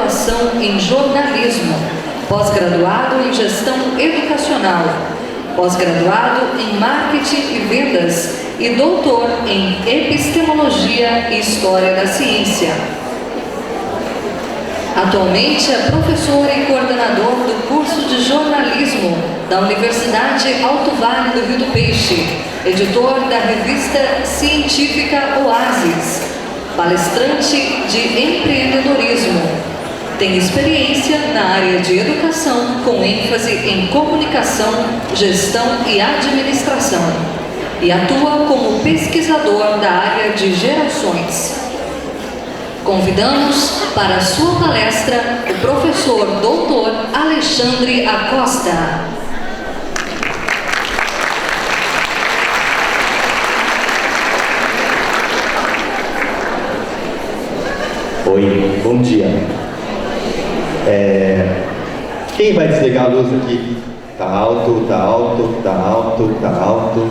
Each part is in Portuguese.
pós-graduação em jornalismo, pós-graduado em gestão educacional, pós-graduado em marketing e vendas e doutor em epistemologia e história da ciência. Atualmente é professor e coordenador do curso de jornalismo da Universidade Alto Vale do Rio do Peixe, editor da revista científica Oasis, palestrante de empreendedorismo. Tem experiência na área de educação, com ênfase em comunicação, gestão e administração, e atua como pesquisador da área de gerações. Convidamos para a sua palestra o professor doutor Alexandre Acosta. Oi, bom dia. Quem vai desligar a luz aqui? Tá alto, tá alto, tá alto, tá alto.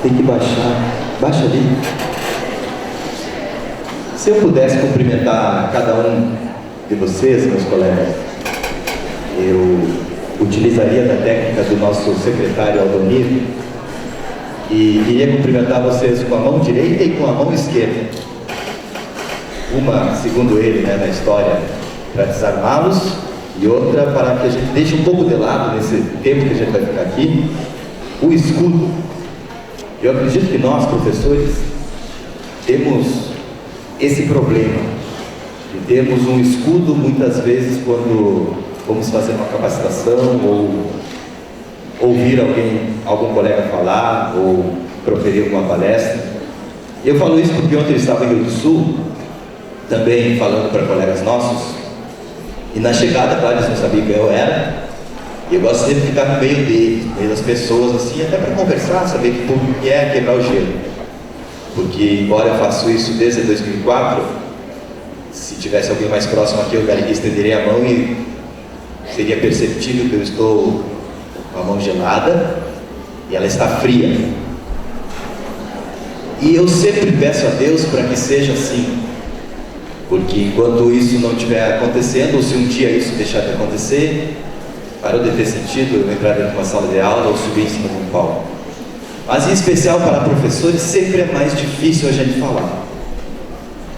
Tem que baixar. Baixa ali. Se eu pudesse cumprimentar cada um de vocês, meus colegas, eu utilizaria da técnica do nosso secretário Aldonir e iria cumprimentar vocês com a mão direita e com a mão esquerda. Uma, segundo ele, na história, para desarmá-los, e outra para que a gente deixe um pouco de lado, nesse tempo que a gente vai ficar aqui, o escudo. Eu acredito que nós, professores, temos esse problema de termos um escudo muitas vezes quando vamos fazer uma capacitação ou ouvir algum colega falar ou proferir alguma palestra. Eu falo isso porque ontem eu estava em Rio do Sul, também falando para colegas nossos, e na chegada, claro, eles não sabiam quem eu era, e eu gosto sempre de ficar no meio deles, no meio das pessoas, assim, até para conversar, saber que público que é, quebrar o gelo. Porque, embora eu faça isso desde 2004, se tivesse alguém mais próximo aqui, eu estenderia a mão e seria perceptível que eu estou com a mão gelada e ela está fria. E eu sempre peço a Deus para que seja assim, porque enquanto isso não estiver acontecendo, ou se um dia isso deixar de acontecer, parou de ter sentido eu entrar dentro de uma sala de aula ou subir em cima de um palco. Mas em especial para professores sempre é mais difícil a gente falar.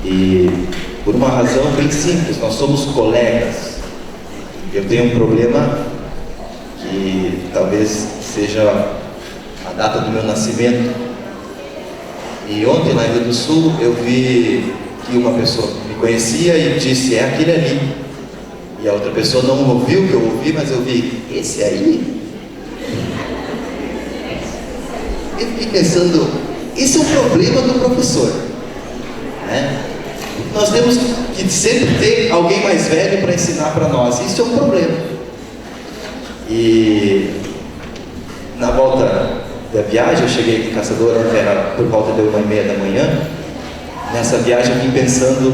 E por uma razão bem simples, nós somos colegas. Eu tenho um problema que talvez seja a data do meu nascimento. E ontem lá em Rio do Sul eu vi que uma pessoa me conhecia e disse, é aquele ali. E a outra pessoa não ouviu o que eu ouvi, mas eu vi, esse aí? Eu fiquei pensando, esse é o problema do professor, né? Nós temos que sempre ter alguém mais velho para ensinar para nós, isso é um problema. E na volta da viagem, eu cheguei aqui em Caçador, era por volta de 1h30 da manhã. Nessa viagem eu vim pensando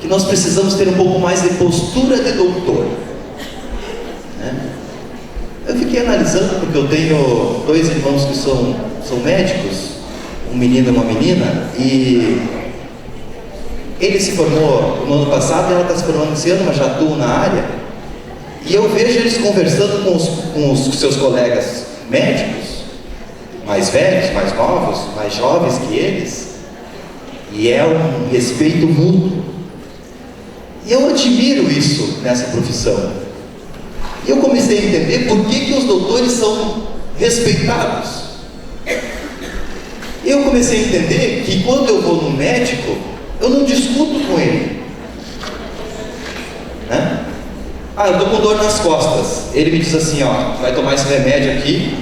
que nós precisamos ter um pouco mais de postura de doutor, né? Eu fiquei analisando, porque eu tenho 2 irmãos que são médicos, um menino e uma menina, e ele se formou no ano passado e ela está se formando esse ano, mas já atua na área, e eu vejo eles conversando com os seus colegas médicos, mais velhos, mais novos, mais jovens que eles, e é um respeito mútuo. E eu admiro isso nessa profissão. E eu comecei a entender por que os doutores são respeitados. Eu comecei a entender que quando eu vou no médico, eu não discuto com ele, né? Eu estou com dor nas costas. Ele me diz assim, vai tomar esse remédio aqui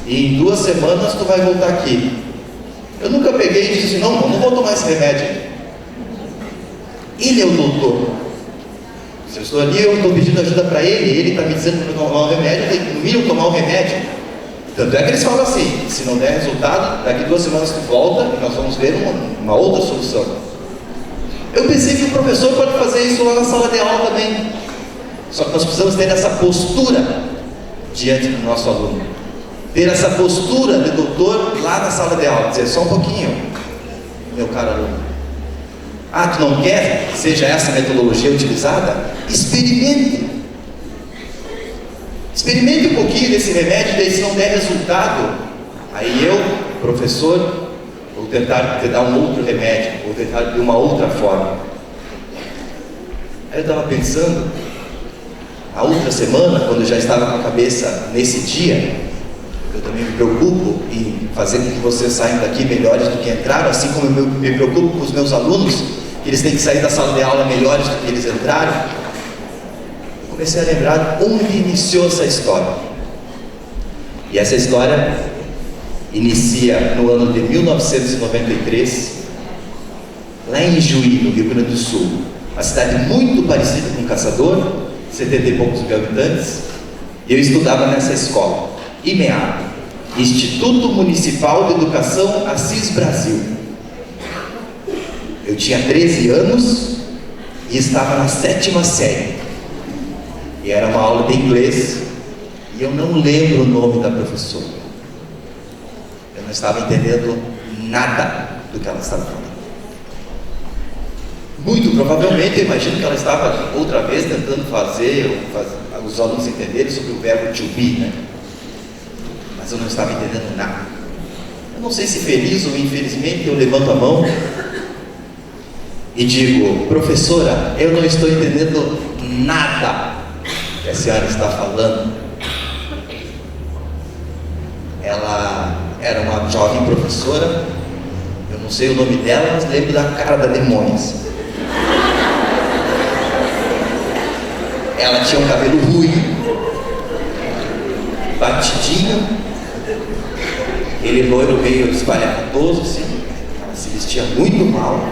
e em 2 semanas tu vai voltar aqui. Eu nunca peguei e disse assim, não vou tomar esse remédio. Ele é o doutor. Se eu estou ali, eu estou pedindo ajuda para ele está me dizendo para tomar o remédio, eu tenho que no mínimo tomar o remédio. Tanto é que eles falam assim, se não der resultado, daqui 2 semanas tu volta e nós vamos ver uma outra solução. Eu pensei que o professor pode fazer isso lá na sala de aula também. Só que nós precisamos ter essa postura diante do nosso aluno. Ter essa postura de doutor lá na sala de aula. Dizer, só um pouquinho, meu caro aluno. Ah, tu não quer que seja essa metodologia utilizada? Experimente. Experimente um pouquinho desse remédio, daí se não der resultado, aí eu, professor, vou tentar te dar um outro remédio, vou tentar de uma outra forma. Aí eu estava pensando, a outra semana, quando eu já estava com a cabeça nesse dia, eu também me preocupo em fazer com que vocês saiam daqui melhores do que entraram, assim como eu me preocupo com os meus alunos, que eles têm que sair da sala de aula melhores do que eles entraram. Eu comecei a lembrar onde iniciou essa história. E essa história inicia no ano de 1993, lá em Juí, no Rio Grande do Sul. Uma cidade muito parecida com Caçador, 70 e poucos mil habitantes. E eu estudava nessa escola, IMEA, Instituto Municipal de Educação Assis Brasil. Eu tinha 13 anos e estava na 7ª série. E era uma aula de inglês e eu não lembro o nome da professora. Eu não estava entendendo nada do que ela estava falando. Muito provavelmente, eu imagino que ela estava outra vez tentando fazer os alunos entenderem sobre o verbo to be, né? Mas eu não estava entendendo nada. Eu não sei se feliz ou infelizmente, eu levanto a mão e digo: professora, eu não estou entendendo nada que a senhora está falando. Ela era uma jovem professora, eu não sei o nome dela, mas lembro da cara da demônios. Ela tinha um cabelo ruivo, batidinho, ele loiro meio espalhafatoso, assim. Ela se vestia muito mal.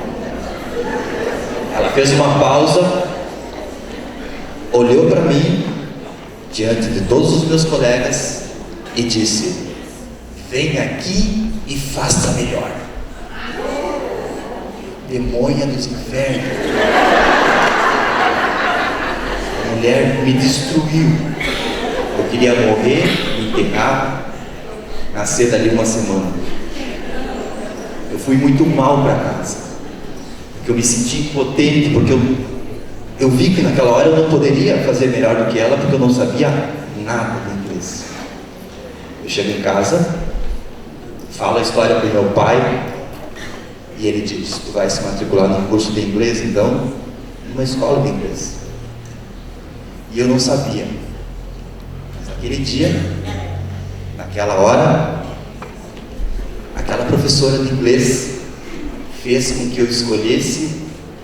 Ela fez uma pausa, olhou para mim, diante de todos os meus colegas, e disse: vem aqui e faça melhor. Demônia dos infernos. A mulher me destruiu. Eu queria morrer, me enterrar, nascer dali uma semana. Eu fui muito mal para casa, porque eu me senti impotente, porque eu vi que naquela hora eu não poderia fazer melhor do que ela, porque eu não sabia nada de inglês. Eu chego em casa, falo a história para o meu pai, e ele diz: tu vai se matricular num curso de inglês, então, numa escola de inglês. E eu não sabia. Mas naquele dia, naquela hora, aquela professora de inglês fez com que eu escolhesse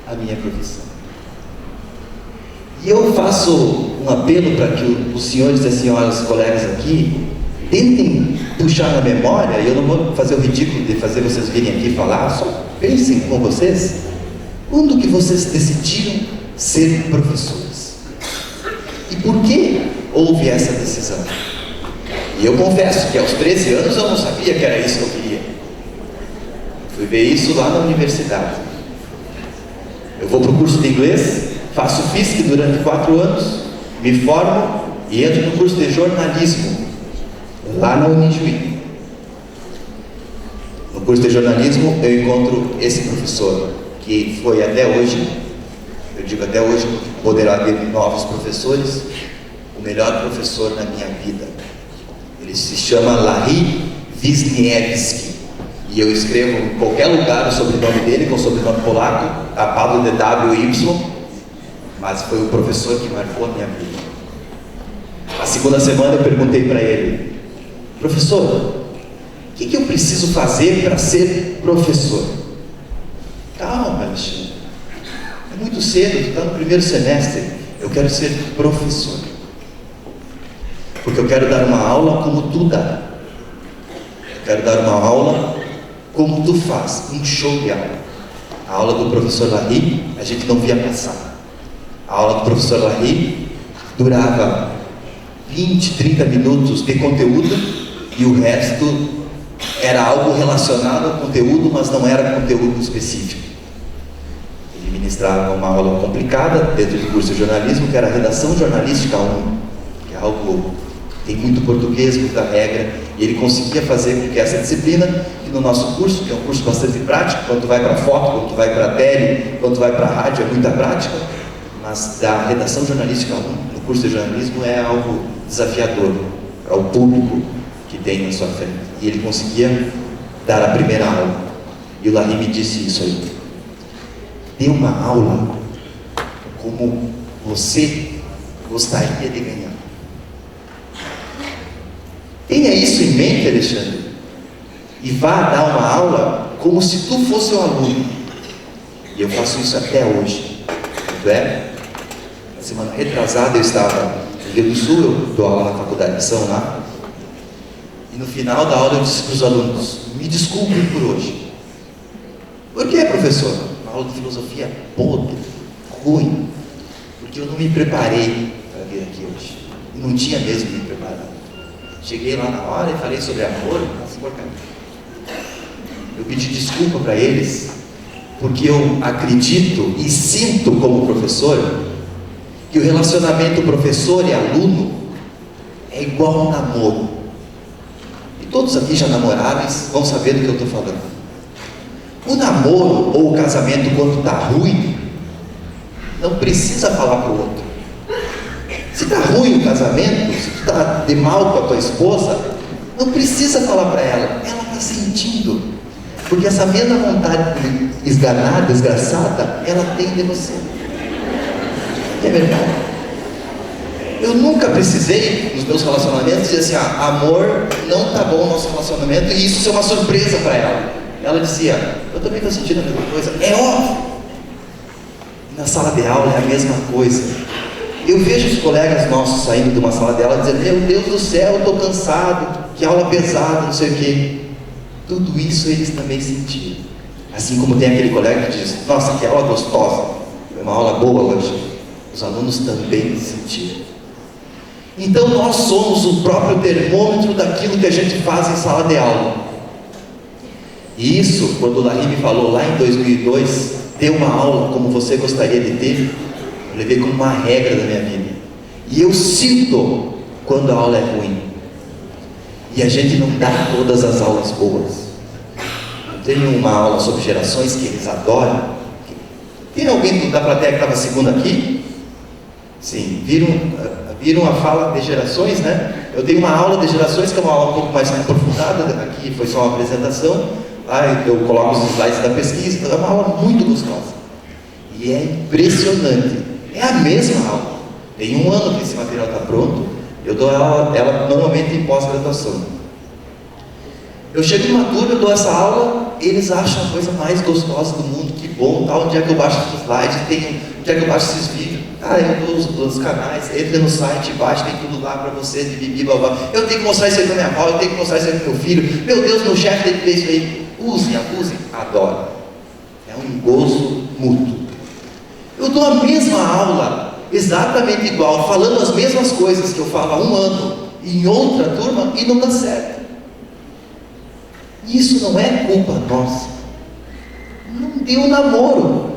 a minha profissão. E eu faço um apelo para que os senhores e as senhoras colegas aqui tentem puxar na memória. E eu não vou fazer o ridículo de fazer vocês virem aqui falar, só pensem com vocês, quando que vocês decidiram ser professores? E por que houve essa decisão? E eu confesso que aos 13 anos eu não sabia que era isso que eu queria. Fui ver isso lá na universidade. Eu vou para o curso de inglês, faço FISC durante 4 anos, me formo e entro no curso de jornalismo, lá na Unijuí. No curso de jornalismo eu encontro esse professor, que foi até hoje, eu digo até hoje, poderá haver novos professores, o melhor professor na minha vida. Ele se chama Larry Wisniewski, e eu escrevo em qualquer lugar o sobrenome dele, com o sobrenome polaco, tapado de WY, mas foi o professor que marcou a minha vida. A segunda semana eu perguntei para ele: professor, o que eu preciso fazer para ser professor? Calma, Alexandre, é muito cedo, tu está no primeiro semestre. Eu quero ser professor, porque eu quero dar uma aula como tu dá. Eu quero dar uma aula como tu faz, um show de aula. A aula do professor Larry, a gente não via passar. A aula do professor Larry durava 20, 30 minutos de conteúdo, e o resto era algo relacionado ao conteúdo, mas não era conteúdo específico. Ele ministrava uma aula complicada dentro do curso de jornalismo, que era a redação jornalística 1, que é algo tem muito português, muita regra, e ele conseguia fazer com que essa disciplina, que no nosso curso, que é um curso bastante prático, quando tu vai para foto, quando tu vai para tele, quando tu vai para rádio, é muita prática, mas da redação jornalística no curso de jornalismo é algo desafiador para o público que tem na sua frente. E ele conseguia dar a primeira aula. E o Larry me disse isso aí. Dê uma aula como você gostaria de ganhar. Tenha isso em mente, Alexandre, e vá dar uma aula como se tu fosse um aluno. E eu faço isso até hoje. Tanto é, na semana retrasada eu estava no Rio Grande do Sul, eu dou aula na faculdade de São lá, e no final da aula eu disse para os alunos: me desculpem por hoje. Por que, professor? Uma aula de filosofia podre, ruim, porque eu não me preparei para vir aqui hoje. E não tinha mesmo me preparado. Cheguei lá na hora e falei sobre amor, mas porcaria. Eu pedi desculpa para eles, porque eu acredito e sinto como professor que o relacionamento professor e aluno é igual a um namoro. E todos aqui já namoráveis vão saber do que eu estou falando. O namoro ou o casamento, quando está ruim, não precisa falar para o outro. Se está ruim o casamento, se tu está de mal com a tua esposa, não precisa falar para ela. Ela está sentindo. Porque essa mesma vontade esganada, desgraçada, ela tem de você. É verdade. Eu nunca precisei, nos meus relacionamentos, dizer assim: amor, não está bom o nosso relacionamento, e isso ser uma surpresa para ela. Ela dizia: eu também estou sentindo a mesma coisa. É óbvio. Na sala de aula é a mesma coisa. Eu vejo os colegas nossos saindo de uma sala de aula dizendo: meu Deus do céu, eu estou cansado, que aula pesada, não sei o quê. Tudo isso eles também sentiram. Assim como tem aquele colega que diz: nossa, que aula gostosa, foi uma aula boa hoje. Os alunos também sentiram. Então nós somos o próprio termômetro daquilo que a gente faz em sala de aula. E isso, quando o Larry me falou lá em 2002, dê uma aula como você gostaria de ter, eu levei como uma regra da minha vida. E eu sinto quando a aula é ruim. E a gente não dá todas as aulas boas. Eu tenho uma aula sobre gerações que eles adoram. Tem alguém da plateia que estava segunda aqui? Sim, viram a fala de gerações, né? Eu tenho uma aula de gerações que é uma aula um pouco mais aprofundada. Aqui foi só uma apresentação. Lá eu coloco os slides da pesquisa. Então é uma aula muito gostosa. E é impressionante. É a mesma aula. Tem um ano que esse material está pronto. Eu dou ela normalmente em pós-graduação. Eu chego numa turma, eu dou essa aula, eles acham a coisa mais gostosa do mundo, que bom, tá? Onde é que eu baixo esses slides, onde é que eu baixo esses vídeos? Eu dou os canais, entra no site, baixa, tem tudo lá para vocês, de bibi, babá. Eu tenho que mostrar isso aí para minha avó, eu tenho que mostrar isso aí para meu filho. Meu Deus, meu chefe tem que ver isso aí. Usem, abusem, adoro. É um gozo mútuo. Eu dou a mesma aula, exatamente igual, falando as mesmas coisas que eu falo há um ano, em outra turma, e não dá certo. Isso não é culpa nossa. Não deu namoro,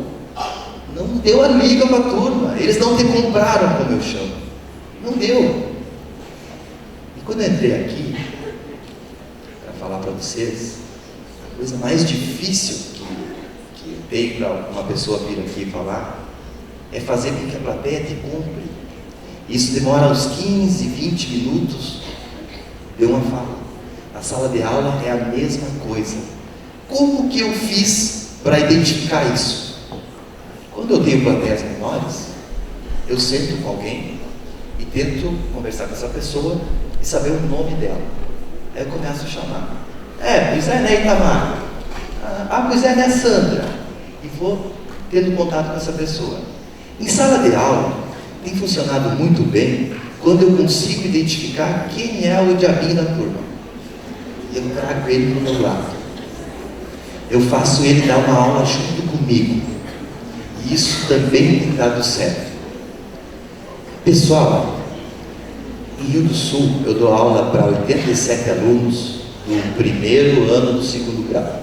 não deu a liga para a turma, eles não te compraram, como eu chamo. Não deu. E quando eu entrei aqui para falar para vocês, a coisa mais difícil que tem para uma pessoa vir aqui falar é fazer com que a plateia te compre. Isso demora uns 15, 20 minutos de uma fala. A sala de aula é a mesma coisa. Como que eu fiz para identificar isso? Quando eu tenho plateias menores, eu sento com alguém e tento conversar com essa pessoa e saber o nome dela. Aí eu começo a chamar. Pois é, né, Itamar? Pois é, né, Sandra? E vou tendo contato com essa pessoa. Em sala de aula, tem funcionado muito bem quando eu consigo identificar quem é o diabinho da turma. E eu trago ele do meu lado. Eu faço ele dar uma aula junto comigo. E isso também tem dado certo. Pessoal, em Rio do Sul, eu dou aula para 87 alunos do primeiro ano do segundo grau.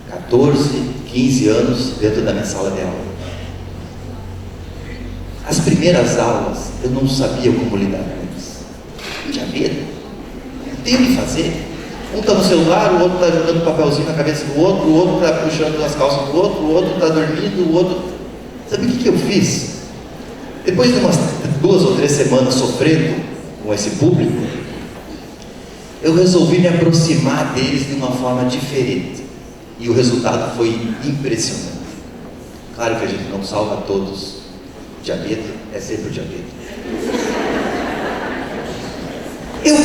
14, 15 anos dentro da minha sala de aula. As primeiras aulas, eu não sabia como lidar com eles. Eu tinha medo. Não tenho o que fazer. Um está no celular, o outro está jogando papelzinho na cabeça do outro, o outro está puxando as calças do outro, o outro está dormindo, o outro... Sabe o que eu fiz? Depois de umas 2 ou 3 semanas sofrendo com esse público, eu resolvi me aproximar deles de uma forma diferente. E o resultado foi impressionante. Claro que a gente não salva todos. O diabetes é sempre o diabetes. Eu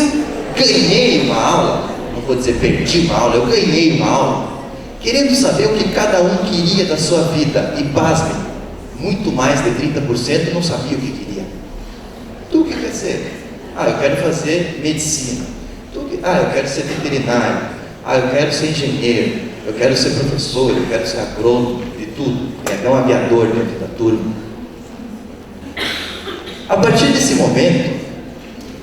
ganhei uma aula, não vou dizer perdi uma aula, eu ganhei uma aula, querendo saber o que cada um queria da sua vida. E pasmem, muito mais de 30% não sabia o que queria. Tu o que quer ser? Eu quero fazer medicina. Eu quero ser veterinário. Eu quero ser engenheiro. Eu quero ser professor. Eu quero ser agrônomo. De tudo. Tem até um aviador dentro da turma. A partir desse momento,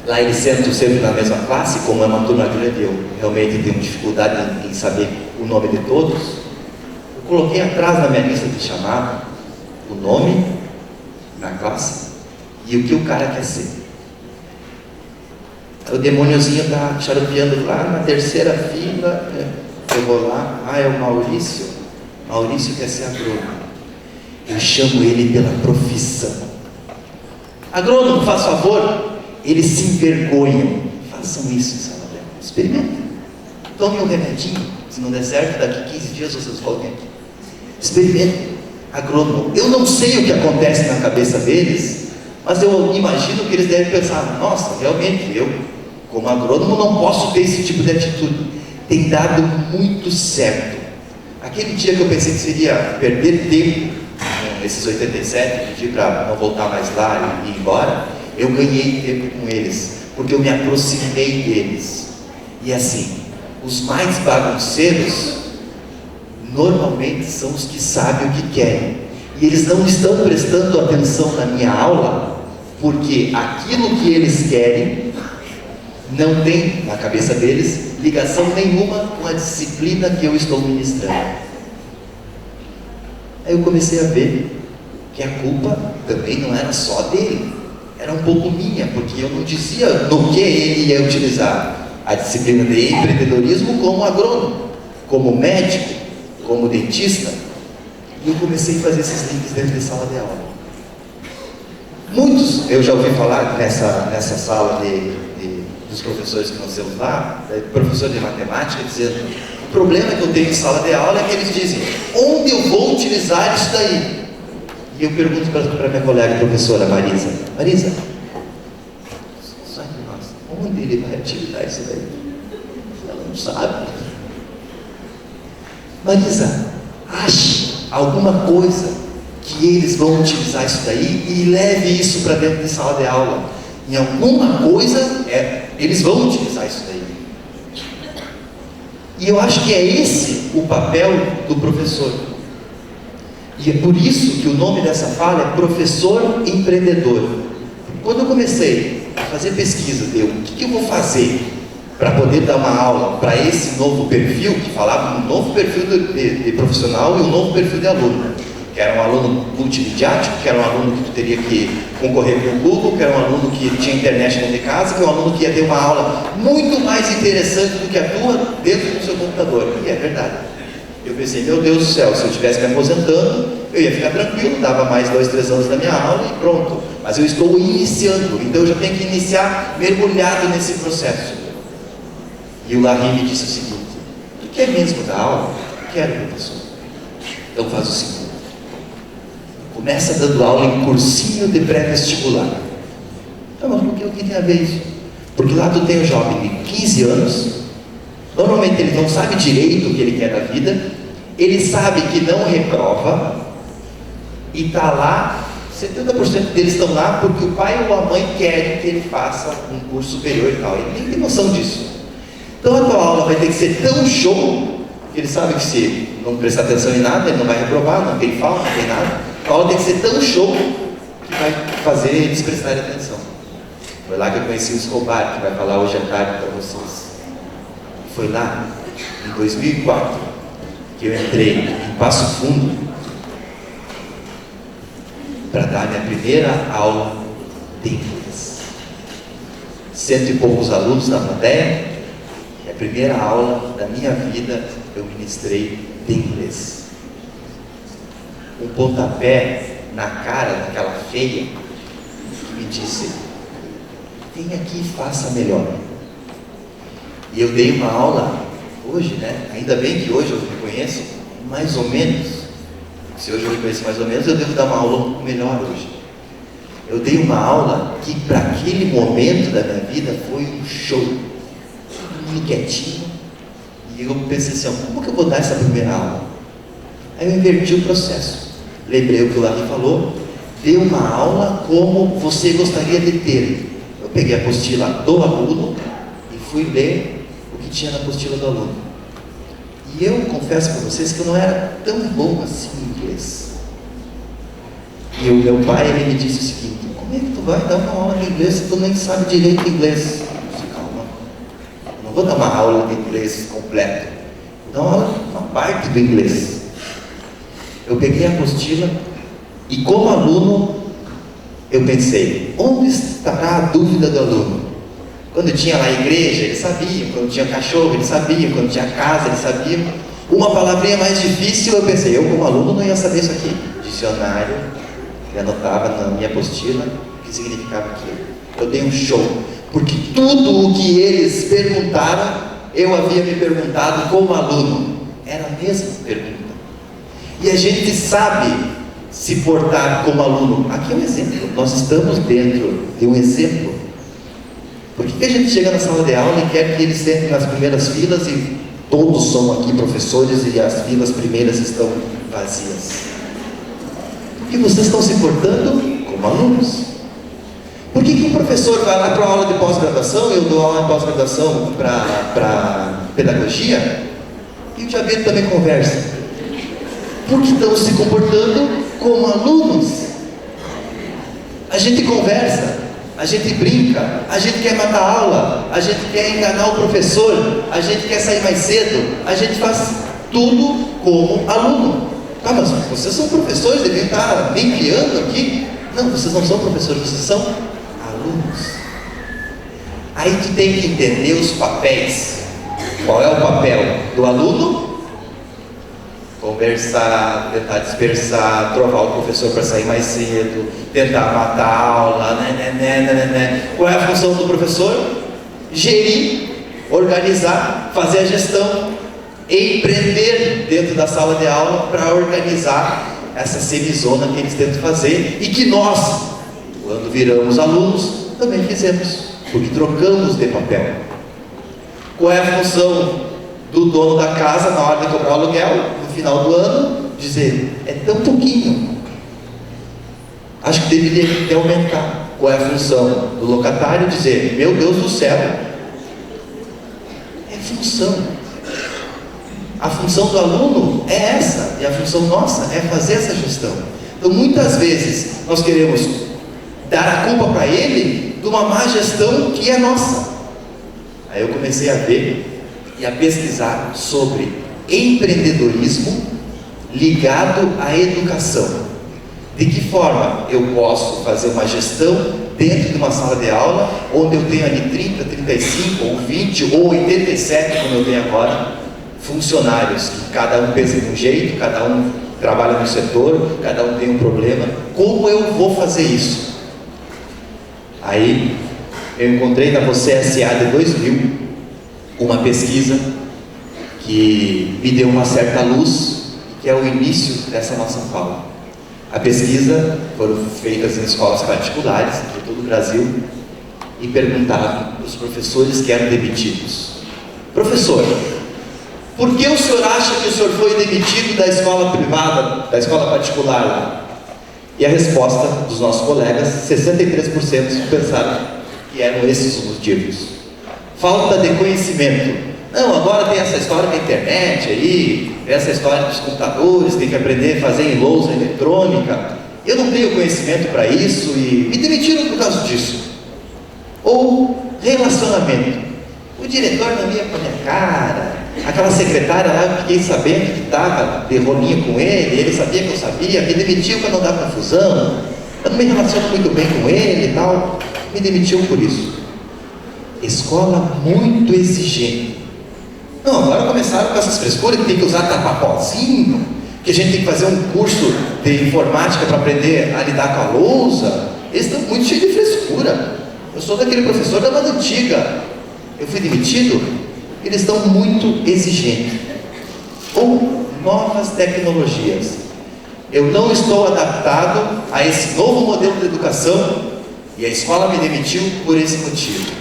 lá eles sentam sempre na mesma classe, como é uma turma grande, eu realmente tenho dificuldade em saber o nome de todos. Eu coloquei atrás na minha lista de chamada o nome na classe e o que o cara quer ser. O demôniozinho está xaropeando lá na terceira fila. Eu vou lá, é o Maurício. Maurício quer ser agrônomo. Eu chamo ele pela profissão. Agrônomo, faz favor. Eles se envergonham. Façam isso em sala de aula. Experimentem. Tomem um remedinho. Se não der certo, daqui 15 dias vocês voltem aqui. Experimentem. Agrônomo. Eu não sei o que acontece na cabeça deles, mas eu imagino que eles devem pensar: nossa, realmente, eu, como agrônomo, não posso ter esse tipo de atitude. Tem dado muito certo. Aquele dia que eu pensei que seria perder tempo, esses 87, pedir para não voltar mais lá e ir embora, eu ganhei tempo com eles, porque eu me aproximei deles. E assim, os mais bagunceiros normalmente são os que sabem o que querem, e eles não estão prestando atenção na minha aula, porque aquilo que eles querem não tem na cabeça deles ligação nenhuma com a disciplina que eu estou ministrando. Aí eu comecei a ver que a culpa também não era só dele, era um pouco minha, porque eu não dizia no que ele ia utilizar a disciplina de empreendedorismo como agrônomo, como médico, como dentista. E eu comecei a fazer esses links dentro de sala de aula. Muitos, eu já ouvi falar nessa sala dos professores que nós temos lá, professor de matemática, dizendo: o problema que eu tenho em sala de aula é que eles dizem, onde eu vou utilizar isso daí? E eu pergunto para minha colega professora Marisa, só entre nós, onde ele vai utilizar isso daí? Ela não sabe. Marisa, ache alguma coisa que eles vão utilizar isso daí e leve isso para dentro de sala de aula. Em alguma coisa, eles vão utilizar isso daí. E eu acho que é esse o papel do professor. E é por isso que o nome dessa fala é Professor Empreendedor. Quando eu comecei a fazer pesquisa, o que eu vou fazer para poder dar uma aula para esse novo perfil, que falava um novo perfil de profissional e um novo perfil de aluno, que era um aluno multimediático, que era um aluno que tu teria que concorrer com o Google, que era um aluno que tinha internet dentro de casa, que é um aluno que ia ter uma aula muito mais interessante do que a tua dentro do seu computador. E é verdade. Eu pensei, meu Deus do céu, se eu estivesse me aposentando, eu ia ficar tranquilo, dava mais 2, 3 anos da minha aula e pronto. Mas eu estou iniciando, então eu já tenho que iniciar mergulhado nesse processo. E o Larry me disse o seguinte: tu quer mesmo dar aula? Quero, professor. Então faz o seguinte: começa dando aula em cursinho de pré-vestibular. Então, mas por que tem a ver isso? Porque lá tu tem um jovem de 15 anos, normalmente ele não sabe direito o que ele quer da vida, ele sabe que não reprova, e está lá, 70% deles estão lá porque o pai ou a mãe querem que ele faça um curso superior e tal. Ele nem tem noção disso. Então a tua aula vai ter que ser tão show, que ele sabe que se não prestar atenção em nada, ele não vai reprovar, não tem falta, não tem nada. A aula tem que ser tão show que vai fazer eles prestarem atenção. Foi lá que eu conheci o Escobar, que vai falar hoje à tarde para vocês. Foi lá, em 2004, que eu entrei em Passo Fundo. para dar minha primeira aula de inglês. 100 e poucos alunos na plateia, e a primeira aula da minha vida eu ministrei de inglês. Um pontapé na cara daquela feia que me disse: vem aqui e faça melhor. E eu dei uma aula hoje, né? Ainda bem que hoje eu reconheço mais ou menos. Se hoje eu reconheço mais ou menos, eu devo dar uma aula um pouco melhor hoje. Eu dei uma aula que para aquele momento da minha vida foi um show. Todo mundo quietinho. E eu pensei assim, como que eu vou dar essa primeira aula? Aí eu inverti o processo. Lembrei o que o Larry falou. Dei uma aula como você gostaria de ter. Eu peguei a apostila do aluno e fui ler o que tinha na apostila do aluno. E eu confesso para vocês que eu não era tão bom assim em inglês. E o meu pai, ele me disse o seguinte: como é que tu vai dar uma aula de inglês se tu nem sabe direito inglês? Eu disse: calma, eu não vou dar uma aula de inglês completo, vou dar uma parte do inglês. Eu peguei a apostila e, como aluno, eu pensei: onde estará a dúvida do aluno? Quando tinha lá a igreja, eles sabiam. Quando tinha cachorro, eles sabiam. Quando tinha casa, eles sabiam. Uma palavrinha mais difícil, eu pensei: eu como aluno não ia saber isso aqui. Dicionário, eu anotava na minha apostila o que significava aquilo. Eu dei um show, porque tudo o que eles perguntaram, eu havia me perguntado como aluno. Era a mesma pergunta. E a gente sabe se portar como aluno. Aqui é um exemplo. Nós estamos dentro de um exemplo. Por que a gente chega na sala de aula e quer que eles sentem nas primeiras filas e todos são aqui professores e as filas primeiras estão vazias? Porque vocês estão se portando como alunos. Por que o professor vai lá para uma aula de pós-graduação, eu dou aula de pós-graduação para pedagogia, e o Diabetes também conversa? Porque estão se comportando como alunos. A gente conversa, a gente brinca, a gente quer matar a aula, a gente quer enganar o professor, a gente quer sair mais cedo, a gente faz tudo como aluno. Ah, mas vocês são professores, devem estar bem criando aqui. Não, vocês não são professores, vocês são alunos. Aí tu tem que entender os papéis. Qual é o papel do aluno? Conversar, tentar dispersar, trovar o professor para sair mais cedo, tentar matar a aula, Qual é a função do professor? Gerir, organizar, fazer a gestão, empreender dentro da sala de aula para organizar essa semizona que eles tentam fazer e que nós, quando viramos alunos, também fizemos, porque trocamos de papel. Qual é a função do dono da casa na hora de cobrar o aluguel? No final do ano, dizer: é tão pouquinho, acho que deveria até aumentar. Qual é a função do locatário? Dizer: meu Deus do céu, é função. A função do aluno é essa, e a função nossa é fazer essa gestão. Então muitas vezes nós queremos dar a culpa para ele de uma má gestão que é nossa. Aí eu comecei a ver e a pesquisar sobre empreendedorismo ligado à educação. De que forma eu posso fazer uma gestão dentro de uma sala de aula onde eu tenho ali 30, 35 ou 20 ou 87, como eu tenho agora, funcionários, que cada um pensa de um jeito, cada um trabalha no setor, cada um tem um problema. Como eu vou fazer isso? Aí eu encontrei na Você SA de 2000 uma pesquisa que me deu uma certa luz, que é o início dessa nossa fala. A pesquisa foram feitas em escolas particulares de todo o Brasil e perguntaram para os professores que eram demitidos: professor, por que o senhor acha que o senhor foi demitido da escola privada, da escola particular lá? E a resposta dos nossos colegas, 63% pensaram que eram esses os motivos: falta de conhecimento. Não, agora tem essa história da internet aí, essa história dos computadores, tem que aprender a fazer em lousa eletrônica. Eu não tenho conhecimento para isso e me demitiram por causa disso. Ou relacionamento. O diretor não ia com a minha cara, aquela secretária lá, eu fiquei sabendo que estava de rolinha com ele sabia que eu sabia, me demitiu para não dar confusão. não me relaciono muito bem com ele e tal. Me demitiu por isso. Escola muito exigente. Não, agora começaram com essas frescuras que tem que usar tapapozinho, que a gente tem que fazer um curso de informática para aprender a lidar com a lousa. Eles estão muito cheios de frescura. Eu sou daquele professor da moda antiga. Eu fui demitido. Eles estão muito exigentes. Ou novas tecnologias. Eu não estou adaptado a esse novo modelo de educação e a escola me demitiu por esse motivo.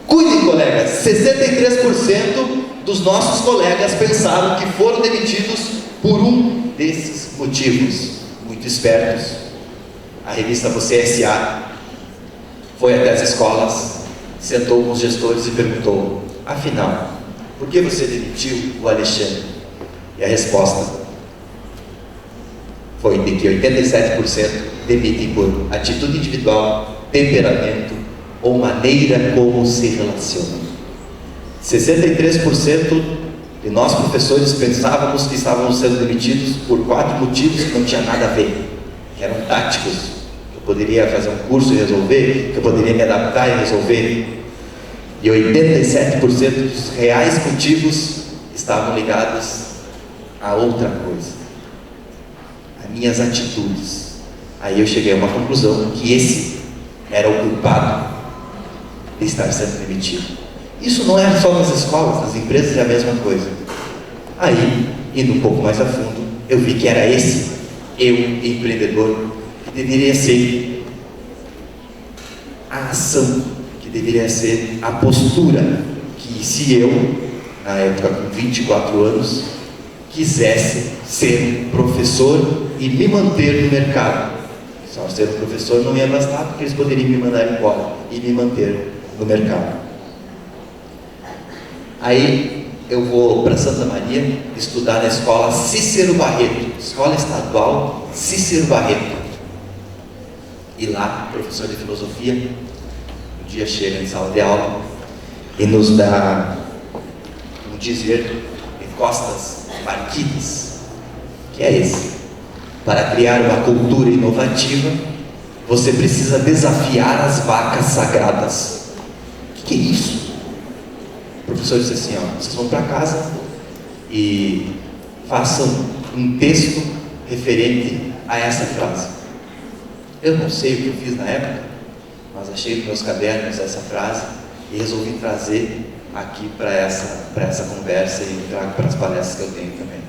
Cuidem, colegas, 63% dos nossos colegas pensaram que foram demitidos por um desses motivos. Muito espertos. A revista Você S.A. foi até as escolas, sentou com os gestores e perguntou: afinal, por que você demitiu o Alexandre? E a resposta foi de que 87% demitem por atitude individual, temperamento ou maneira como se relacionam. 63% de nós professores pensávamos que estávamos sendo demitidos por 4 motivos que não tinha nada a ver, que eram táticos, que eu poderia fazer um curso e resolver, que eu poderia me adaptar e resolver. E 87% dos reais motivos estavam ligados a outra coisa, a minhas atitudes. Aí eu cheguei a uma conclusão que esse era o culpado de estar sendo demitido. Isso não é só nas escolas, nas empresas é a mesma coisa. Aí, indo um pouco mais a fundo, eu vi que era esse, eu, empreendedor, que deveria ser a ação, que deveria ser a postura, que se eu, na época com 24 anos, quisesse ser um professor e me manter no mercado. Só ser um professor não ia bastar, porque eles poderiam me mandar embora e me manter no mercado. Aí eu vou para Santa Maria estudar na escola Cícero Barreto, escola estadual Cícero Barreto. E lá, o professor de filosofia, um dia chega em sala de aula e nos dá um dizer de Costas Marquides, que é esse: para criar uma cultura inovativa, você precisa desafiar as vacas sagradas. O que é isso? O professor disse assim: ó, vocês vão para casa e façam um texto referente a essa frase. Eu não sei o que eu fiz na época, mas achei nos meus cadernos essa frase e resolvi trazer aqui para essa conversa e trago para as palestras que eu tenho também.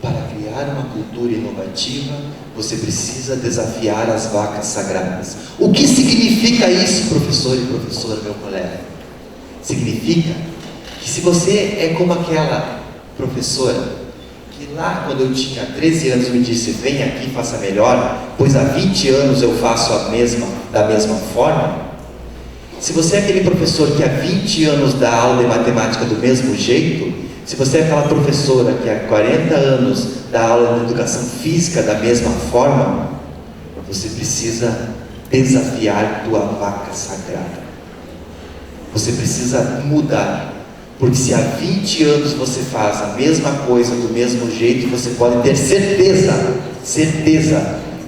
Para criar uma cultura inovativa, você precisa desafiar as vacas sagradas. O que significa isso, professor e professora, meu colega? Significa que se você é como aquela professora que lá quando eu tinha 13 anos me disse: vem aqui, faça melhor, pois há 20 anos eu faço da mesma forma. Se você é aquele professor que há 20 anos dá aula de matemática do mesmo jeito, se você é aquela professora que há 40 anos dá aula de educação física da mesma forma, você precisa desafiar tua vaca sagrada. Você precisa mudar, porque se há 20 anos você faz a mesma coisa do mesmo jeito, você pode ter certeza,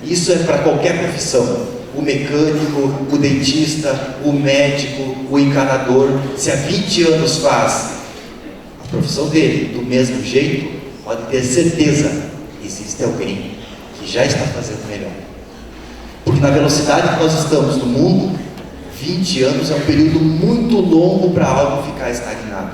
isso é para qualquer profissão, o mecânico, o dentista, o médico, o encanador. Se há 20 anos faz a profissão dele do mesmo jeito, pode ter certeza, existe alguém que já está fazendo melhor. Porque na velocidade que nós estamos no mundo, 20 anos é um período muito longo para algo ficar estagnado.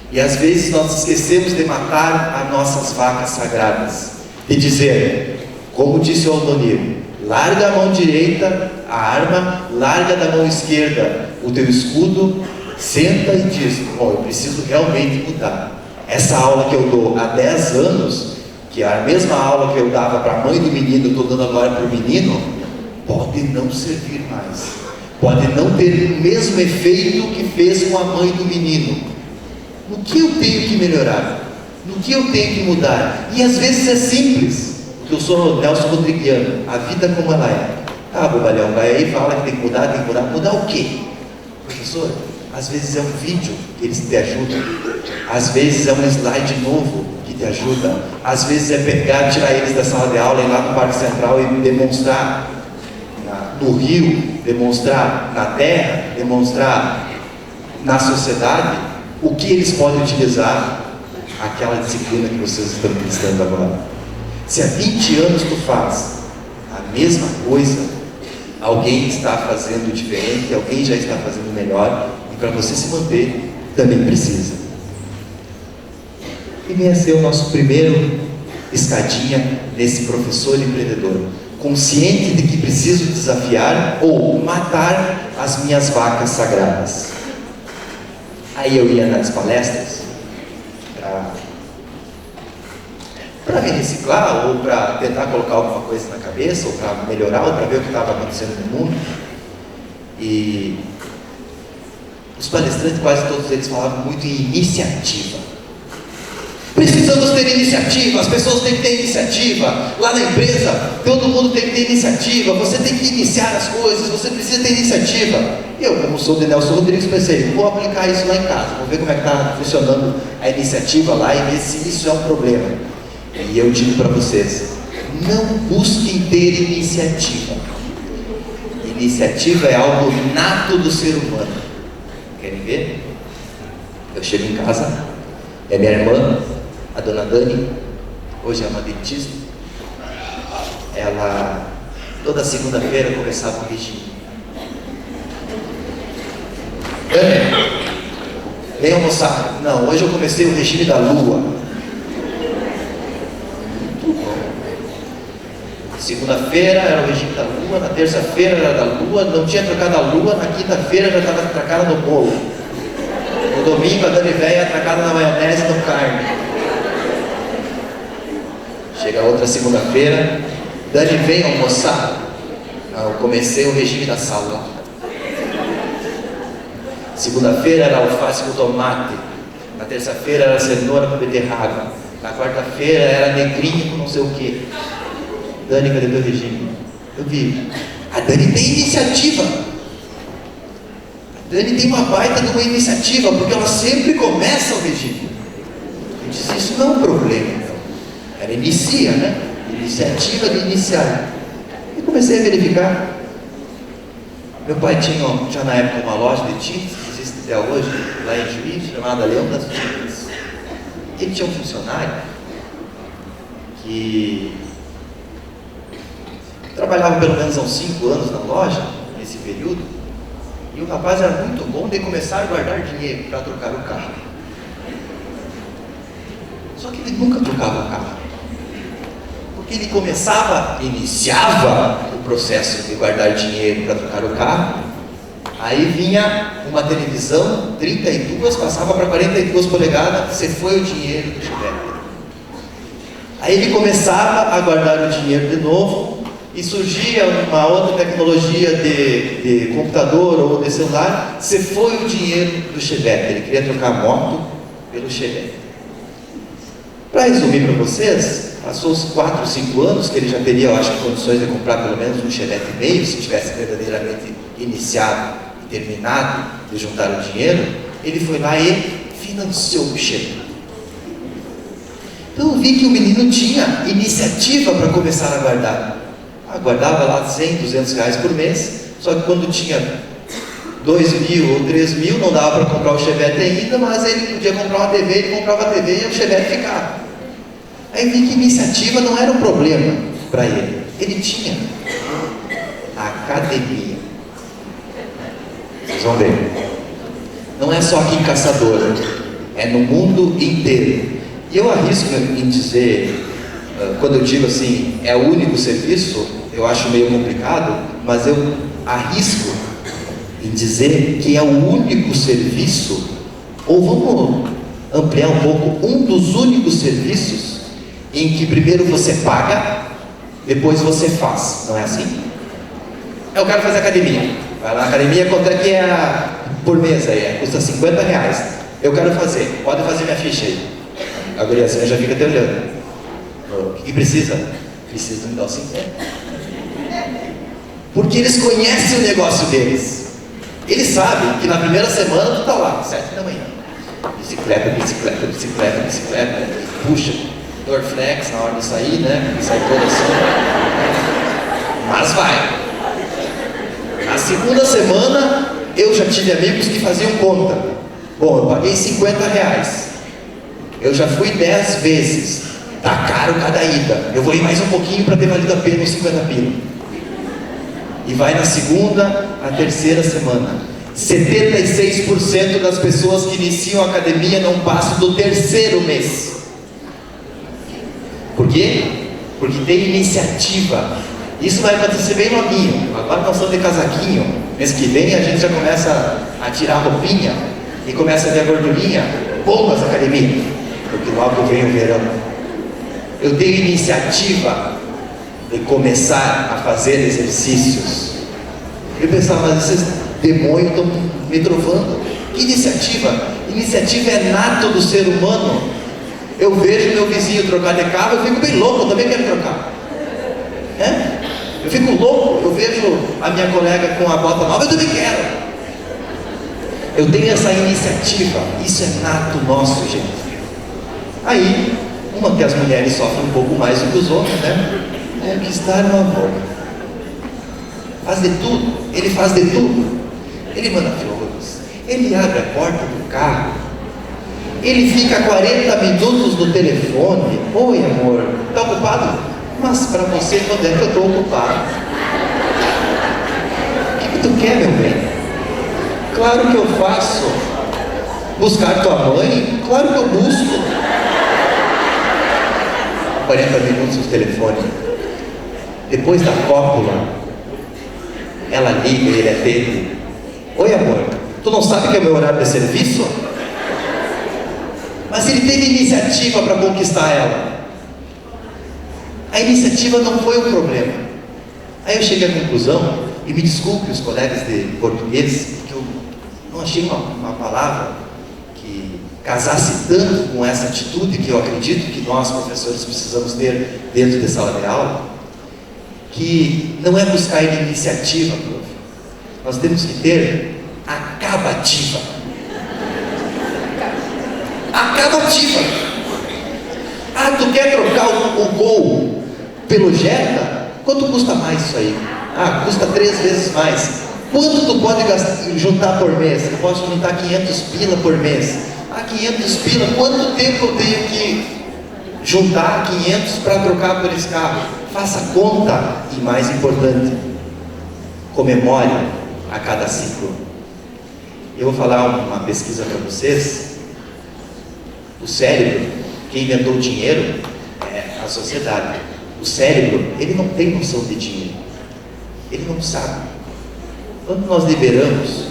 E às vezes nós esquecemos de matar as nossas vacas sagradas, de dizer, como disse o Aldonir: larga a mão direita, a arma, larga da mão esquerda o teu escudo, senta e diz: bom, eu preciso realmente mudar. Essa aula que eu dou há 10 anos, que é a mesma aula que eu dava para a mãe do menino, eu estou dando agora para o menino, pode não servir mais. Pode não ter o mesmo efeito que fez com a mãe do menino. No que eu tenho que melhorar? No que eu tenho que mudar? E às vezes é simples, porque eu sou Nelson Rodriguiano, a vida como ela é. Ah, bobalhão, vai aí e fala que tem que mudar, Mudar o quê? Professor, às vezes é um vídeo que eles te ajudam, às vezes é um slide novo que te ajuda, às vezes é pegar, tirar eles da sala de aula e ir lá no Parque Central e demonstrar no rio, demonstrar na terra, demonstrar na sociedade o que eles podem utilizar aquela disciplina que vocês estão ministrando agora. Se há 20 anos tu faz a mesma coisa, alguém está fazendo diferente, alguém já está fazendo melhor, e para você se manter, também precisa. E vem a ser o nosso primeiro escadinha nesse professor empreendedor, consciente de que preciso desafiar ou matar as minhas vacas sagradas. Aí eu ia nas palestras para me reciclar, ou para tentar colocar alguma coisa na cabeça, ou para melhorar, ou para ver o que estava acontecendo no mundo. E os palestrantes, quase todos eles, falavam muito em iniciativa. Precisamos ter iniciativa, as pessoas têm que ter iniciativa. Lá na empresa, todo mundo tem que ter iniciativa, você tem que iniciar as coisas, você precisa ter iniciativa. Eu, como sou de Nelson Rodrigues, pensei, vou aplicar isso lá em casa, vou ver como é que está funcionando a iniciativa lá e ver se isso é um problema. E eu digo para vocês, não busquem ter iniciativa. Iniciativa é algo nato do ser humano. Querem ver? Eu chego em casa, é minha irmã, a dona Dani, hoje é uma dentista. Ela, toda segunda-feira, começava um regime. Dani, vem almoçar. Não, hoje eu comecei o regime da lua. Muito bom. Segunda-feira era o regime da lua, na terça-feira era da lua, não tinha trocado a lua, na quinta-feira já estava atracada no bolo. No domingo a Dani velha atracada na maionese e no carne. Chega outra segunda-feira, Dani vem almoçar. Não, eu comecei o regime da salada. Segunda-feira era alface com tomate. Na terça-feira era cenoura com beterraba. Na quarta-feira era negrinho com não sei o que. Dani, cadê teu regime? Eu vi. A Dani tem iniciativa. A Dani tem uma baita de uma iniciativa, porque ela sempre começa o regime. Eu disse, isso não é um problema. Ela inicia, né? Iniciativa de iniciar. E comecei a verificar. Meu pai tinha já na época uma loja de tintas, que existe até hoje, lá em Juiz, chamada Leão das Tintas. Ele tinha um funcionário que trabalhava pelo menos há uns 5 anos na loja, nesse período, e o rapaz era muito bom de começar a guardar dinheiro para trocar o carro. Só que ele nunca trocava o carro. Porque ele iniciava o processo de guardar dinheiro para trocar o carro, aí vinha uma televisão, 32, passava para 42 polegadas, você foi o dinheiro do Chevette. Aí ele começava a guardar o dinheiro de novo, e surgia uma outra tecnologia de computador ou de celular, você foi o dinheiro do Chevette. Ele queria trocar a moto pelo Chevette. Para resumir para vocês, passou os 4, 5 anos que ele já teria, eu acho, condições de comprar pelo menos um Chevette e meio, se tivesse verdadeiramente iniciado e terminado de juntar o dinheiro. Ele foi lá e financiou o Chevette. Então eu vi que o menino tinha iniciativa para começar a guardar. Guardava lá 100, 200 reais por mês, só que quando tinha 2.000 ou 3.000, não dava para comprar o Chevette ainda, mas ele podia comprar uma TV, ele comprava a TV e o Chevette ficava. Aí vi que iniciativa não era um problema para ele. Ele tinha a academia. Vocês vão ver. Não é só aqui em Caçadora, é no mundo inteiro. E eu arrisco em dizer, quando eu digo assim, é o único serviço, eu acho meio complicado, mas eu arrisco em dizer que é o único serviço, ou vamos ampliar um pouco, um dos únicos serviços em que primeiro você paga, depois você faz, não é assim? Eu quero fazer academia. Vai lá na academia, quanto é que é por mês aí? Custa 50 reais. Eu quero fazer, pode fazer minha ficha aí. A guriazinha já fica te olhando. O que precisa? Precisa me dar o 50. Porque eles conhecem o negócio deles. Ele sabe que na primeira semana tu tá lá, 7 da manhã. Bicicleta, bicicleta, bicicleta, bicicleta. Puxa, Dorflex na hora de sair, né? Sai toda assim. Mas vai. Na segunda semana, eu já tive amigos que faziam conta. Bom, eu paguei R$50. Eu já fui 10 vezes. Tá caro cada ida. Eu vou ir mais um pouquinho para ter valido a pena os 50 pila. E vai na segunda, a terceira semana. 76% das pessoas que iniciam a academia não passam do terceiro mês. Por quê? Porque tem iniciativa. Isso vai acontecer bem novinho. Agora nós estamos de casaquinho. Mês que vem a gente já começa a tirar a roupinha e começa a ver a gordurinha. Poucas academias, porque logo vem o verão. Eu tenho iniciativa de começar a fazer exercícios. Eu pensava, mas esses demônios estão me trovando. Que iniciativa? Iniciativa é nato do ser humano. Eu vejo meu vizinho trocar de carro, eu fico bem louco, eu também quero trocar. Eu fico louco, eu vejo a minha colega com a bota nova, eu também quero. Eu tenho essa iniciativa, isso é nato nosso, gente. Aí, uma que as mulheres sofrem um pouco mais do que os homens, né? É que estar no amor. Faz de tudo, ele faz de tudo. Ele manda flores, ele abre a porta do carro, ele fica 40 minutos no telefone. Oi, amor, tá ocupado? Mas para você, quando é que eu estou ocupado? O que tu quer, meu bem? Claro que eu faço. Buscar tua mãe? Claro que eu busco. 40 minutos no telefone. Depois da cópula, ela liga e ele atende. Oi, amor, tu não sabe que é o meu horário de serviço? Mas ele teve iniciativa para conquistar ela. A iniciativa não foi o problema. Aí eu cheguei à conclusão, e me desculpe os colegas de português, que eu não achei uma palavra que casasse tanto com essa atitude que eu acredito que nós, professores, precisamos ter dentro de sala de aula, que não é buscar iniciativa, prof. Nós temos que ter acabativa. Acabativa. Ah, tu quer trocar o gol pelo Jetta? Quanto custa mais isso aí? Ah, custa 3 vezes mais. Quanto tu pode juntar por mês? Eu posso juntar 500 pila por mês. Ah, 500 pila, quanto tempo eu tenho que juntar 500 para trocar por esse carro? Faça conta. E mais importante, comemore a cada ciclo. Eu vou falar uma pesquisa para vocês. O cérebro, quem inventou o dinheiro é a sociedade. O cérebro, ele não tem noção de dinheiro. Ele não sabe. Quando nós liberamos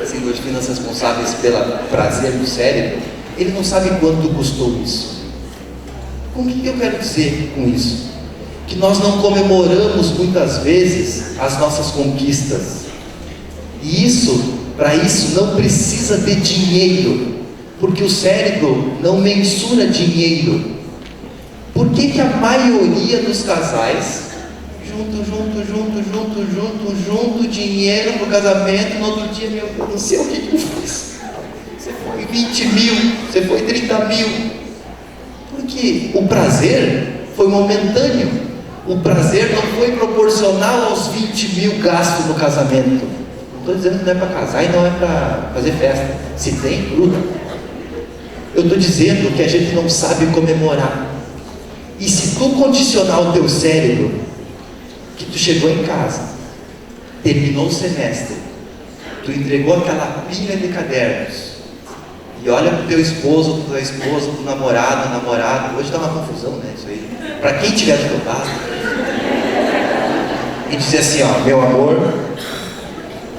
as endorfinas responsáveis pelo prazer do cérebro, ele não sabe quanto custou isso. O que eu quero dizer com isso? Que nós não comemoramos muitas vezes as nossas conquistas. E isso, para isso, não precisa de dinheiro. Porque o cérebro não mensura dinheiro. Por que a maioria dos casais junto dinheiro para o casamento, no outro dia, meu Deus do céu, o que eu fiz? Você foi 20 mil, você foi 30 mil. Porque o prazer foi momentâneo. O prazer não foi proporcional aos 20 mil gastos no casamento. Não estou dizendo que não é para casar e não é para fazer festa. Se tem, gruda. Eu estou dizendo que a gente não sabe comemorar. E se tu condicionar o teu cérebro, que tu chegou em casa, terminou o semestre, tu entregou aquela pilha de cadernos, e olha pro teu esposo, pro tua esposa, pro namorado, hoje está uma confusão, né, isso aí, para quem tiver do teu lado, e dizer assim, ó, meu amor,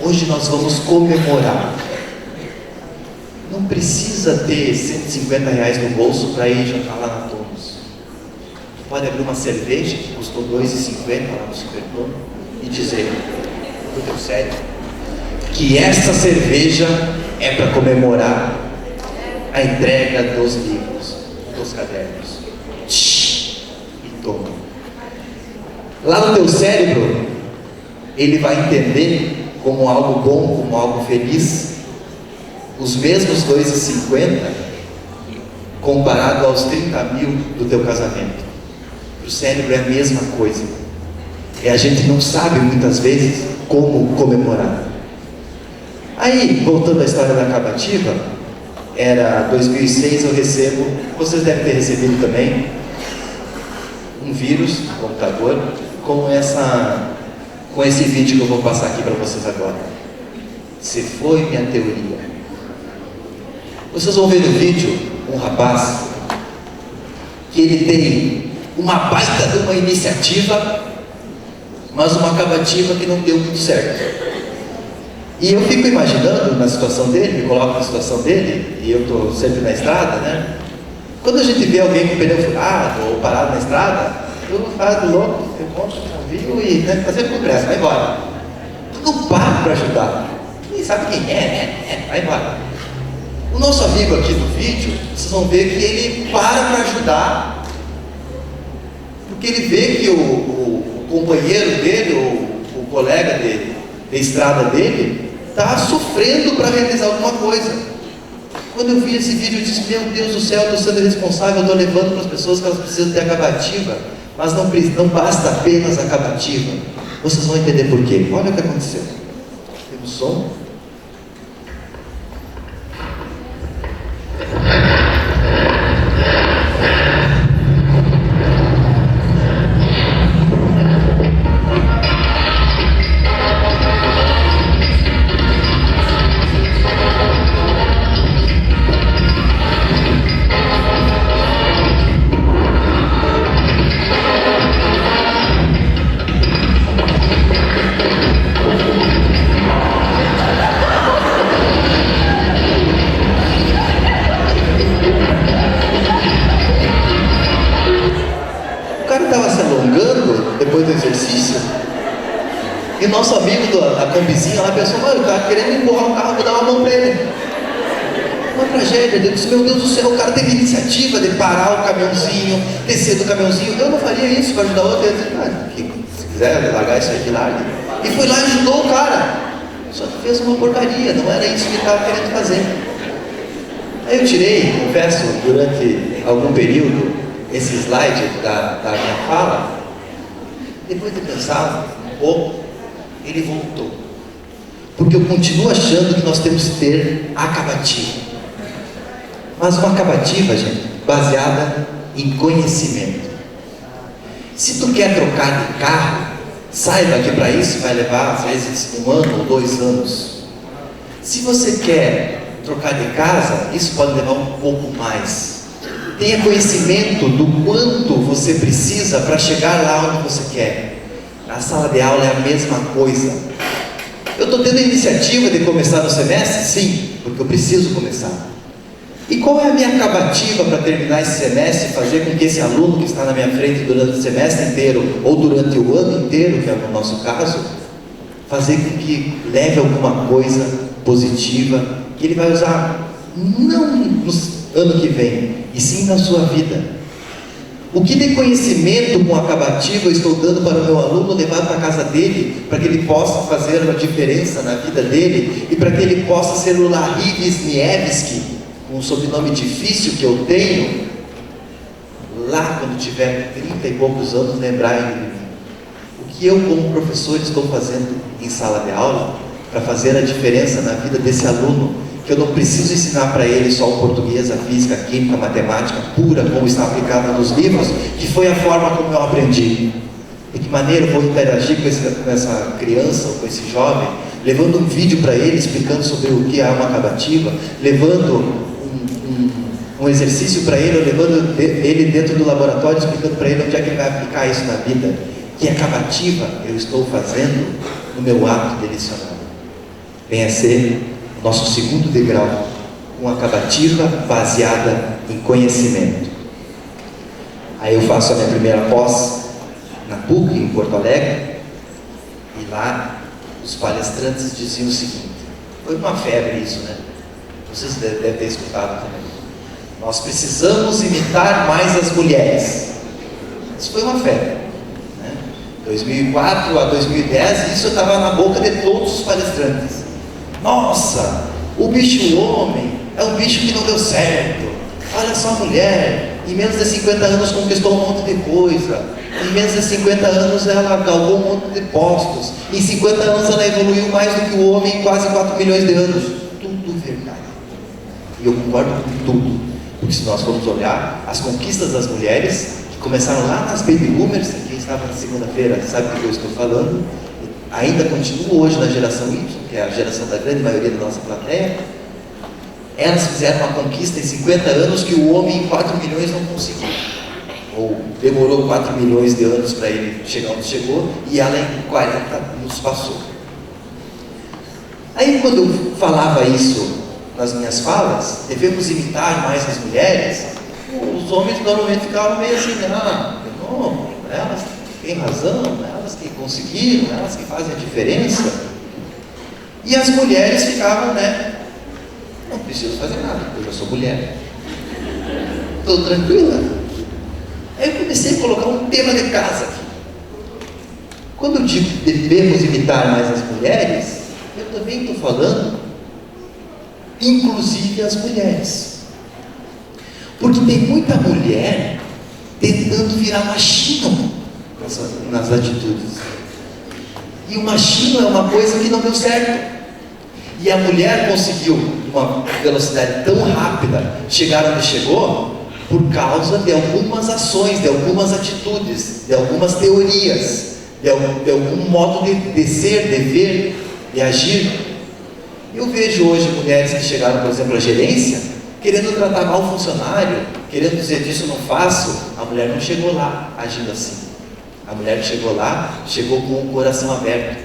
hoje nós vamos comemorar. Não precisa ter R$150 no bolso para ir jantar lá na Tomos. Tu pode abrir uma cerveja que custou R$2,50 lá no Supertono e dizer pro teu cérebro que esta cerveja é para comemorar a entrega dos livros, dos cadernos. E toma. Lá no teu cérebro, ele vai entender como algo bom, como algo feliz, os mesmos 2,50 comparado aos 30 mil do teu casamento. Para o cérebro é a mesma coisa. E a gente não sabe muitas vezes como comemorar. Aí, voltando à história da acabativa, era 2006, eu recebo, vocês devem ter recebido também, um vírus no computador com esse vídeo que eu vou passar aqui para vocês agora. Se foi minha teoria. Vocês vão ver no vídeo um rapaz que ele tem uma baita de uma iniciativa, mas uma acabativa que não deu muito certo. E eu fico imaginando na situação dele, me coloco na situação dele, e eu estou sempre na estrada, né? Quando a gente vê alguém com o pneu furado ou parado na estrada, eu faço louco, eu conto um viu e fazer com pressa, vai embora. Tu não para para ajudar. Nem sabe quem é, vai embora. O nosso amigo aqui no vídeo, vocês vão ver que ele para ajudar, porque ele vê que o companheiro dele, ou o colega dele, da estrada dele, está sofrendo para realizar alguma coisa. Quando eu vi esse vídeo, eu disse: meu Deus do céu, eu estou sendo responsável, eu estou levando para as pessoas que elas precisam ter acabativa, mas não basta apenas acabativa. Vocês vão entender por quê. Olha o que aconteceu. Temos som? Depois do exercício, e o nosso amigo da combizinha lá pensou: mano, o cara querendo empurrar o carro, vou dar uma mão pra ele. Uma tragédia. Eu disse: meu Deus do céu, o cara teve iniciativa de parar o caminhãozinho, descer do caminhãozinho. Eu não faria isso para ajudar outro. Eu disse: se quiser largar isso aqui, larga. E foi lá e ajudou o cara, só que fez uma porcaria, não era isso que ele estava querendo fazer. Aí eu tirei, confesso, durante algum período, esse slide da minha fala. Depois de pensar um pouco, ele voltou. Porque eu continuo achando que nós temos que ter acabativa. Mas uma acabativa, gente, baseada em conhecimento. Se tu quer trocar de carro, saiba que para isso vai levar, às vezes, 1 ano ou 2 anos. Se você quer trocar de casa, isso pode levar um pouco mais. Tenha conhecimento do quanto você precisa para chegar lá onde você quer. Na sala de aula é a mesma coisa. Eu estou tendo a iniciativa de começar no semestre? Sim, porque eu preciso começar. E qual é a minha acabativa para terminar esse semestre e fazer com que esse aluno que está na minha frente durante o semestre inteiro, ou durante o ano inteiro, que é no nosso caso, fazer com que leve alguma coisa positiva, que ele vai usar não no ano que vem, e sim na sua vida. O que de conhecimento com acabativa eu estou dando para o meu aluno levar para a casa dele, para que ele possa fazer uma diferença na vida dele, e para que ele possa ser o Larry Wisniewski, um sobrenome difícil que eu tenho, lá quando tiver 30 e poucos anos, lembrar ele de mim. O que eu como professor estou fazendo em sala de aula, para fazer a diferença na vida desse aluno, que eu não preciso ensinar para ele só o português, a física, a química, a matemática pura, como está aplicada nos livros, que foi a forma como eu aprendi. De que maneira eu vou interagir com essa criança, ou com esse jovem, levando um vídeo para ele, explicando sobre o que é uma acabativa, levando um exercício para ele, levando ele dentro do laboratório, explicando para ele onde é que ele vai aplicar isso na vida. Que acabativa eu estou fazendo no meu ato de lecionar. Venha ser nosso segundo degrau, uma acabativa baseada em conhecimento. Aí eu faço a minha primeira pós na PUC, em Porto Alegre, e lá os palestrantes diziam o seguinte: foi uma febre isso, né? Vocês devem ter escutado também. Nós precisamos imitar mais as mulheres. Isso foi uma febre, né? 2004 a 2010, isso estava na boca de todos os palestrantes. Nossa, o bicho homem é um bicho que não deu certo. Olha só a mulher, em menos de 50 anos conquistou um monte de coisa. Em menos de 50 anos ela galgou um monte de postos. Em 50 anos ela evoluiu mais do que o homem em quase 4 milhões de anos. Tudo verdade. E eu concordo com tudo. Porque se nós formos olhar as conquistas das mulheres, que começaram lá nas baby boomers, quem estava na segunda-feira sabe do que eu estou falando, ainda continuam hoje na geração Y, que é a geração da grande maioria da nossa plateia. Elas fizeram uma conquista em 50 anos que o homem em 4 milhões não conseguiu. Ou demorou 4 milhões de anos para ele chegar onde chegou, e ela em 40 nos passou. Aí quando eu falava isso nas minhas falas, devemos imitar mais as mulheres, os homens normalmente ficavam meio assim, não, elas têm razão, elas que conseguiram, elas que fazem a diferença. E as mulheres ficavam, não preciso fazer nada, eu já sou mulher, estou tranquila. Aí eu comecei a colocar um tema de casa aqui. Quando eu digo que devemos imitar mais as mulheres, eu também estou falando, inclusive as mulheres. Porque tem muita mulher tentando virar machinho nas atitudes. E o machinho é uma coisa que não deu certo. E a mulher conseguiu, uma velocidade tão rápida, chegar onde chegou, por causa de algumas ações, de algumas atitudes, de algumas teorias, de algum modo de ser, de ver, de agir. Eu vejo hoje mulheres que chegaram, por exemplo, à gerência, querendo tratar mal o funcionário, querendo dizer disso eu não faço. A mulher não chegou lá agindo assim. A mulher que chegou lá, chegou com o coração aberto,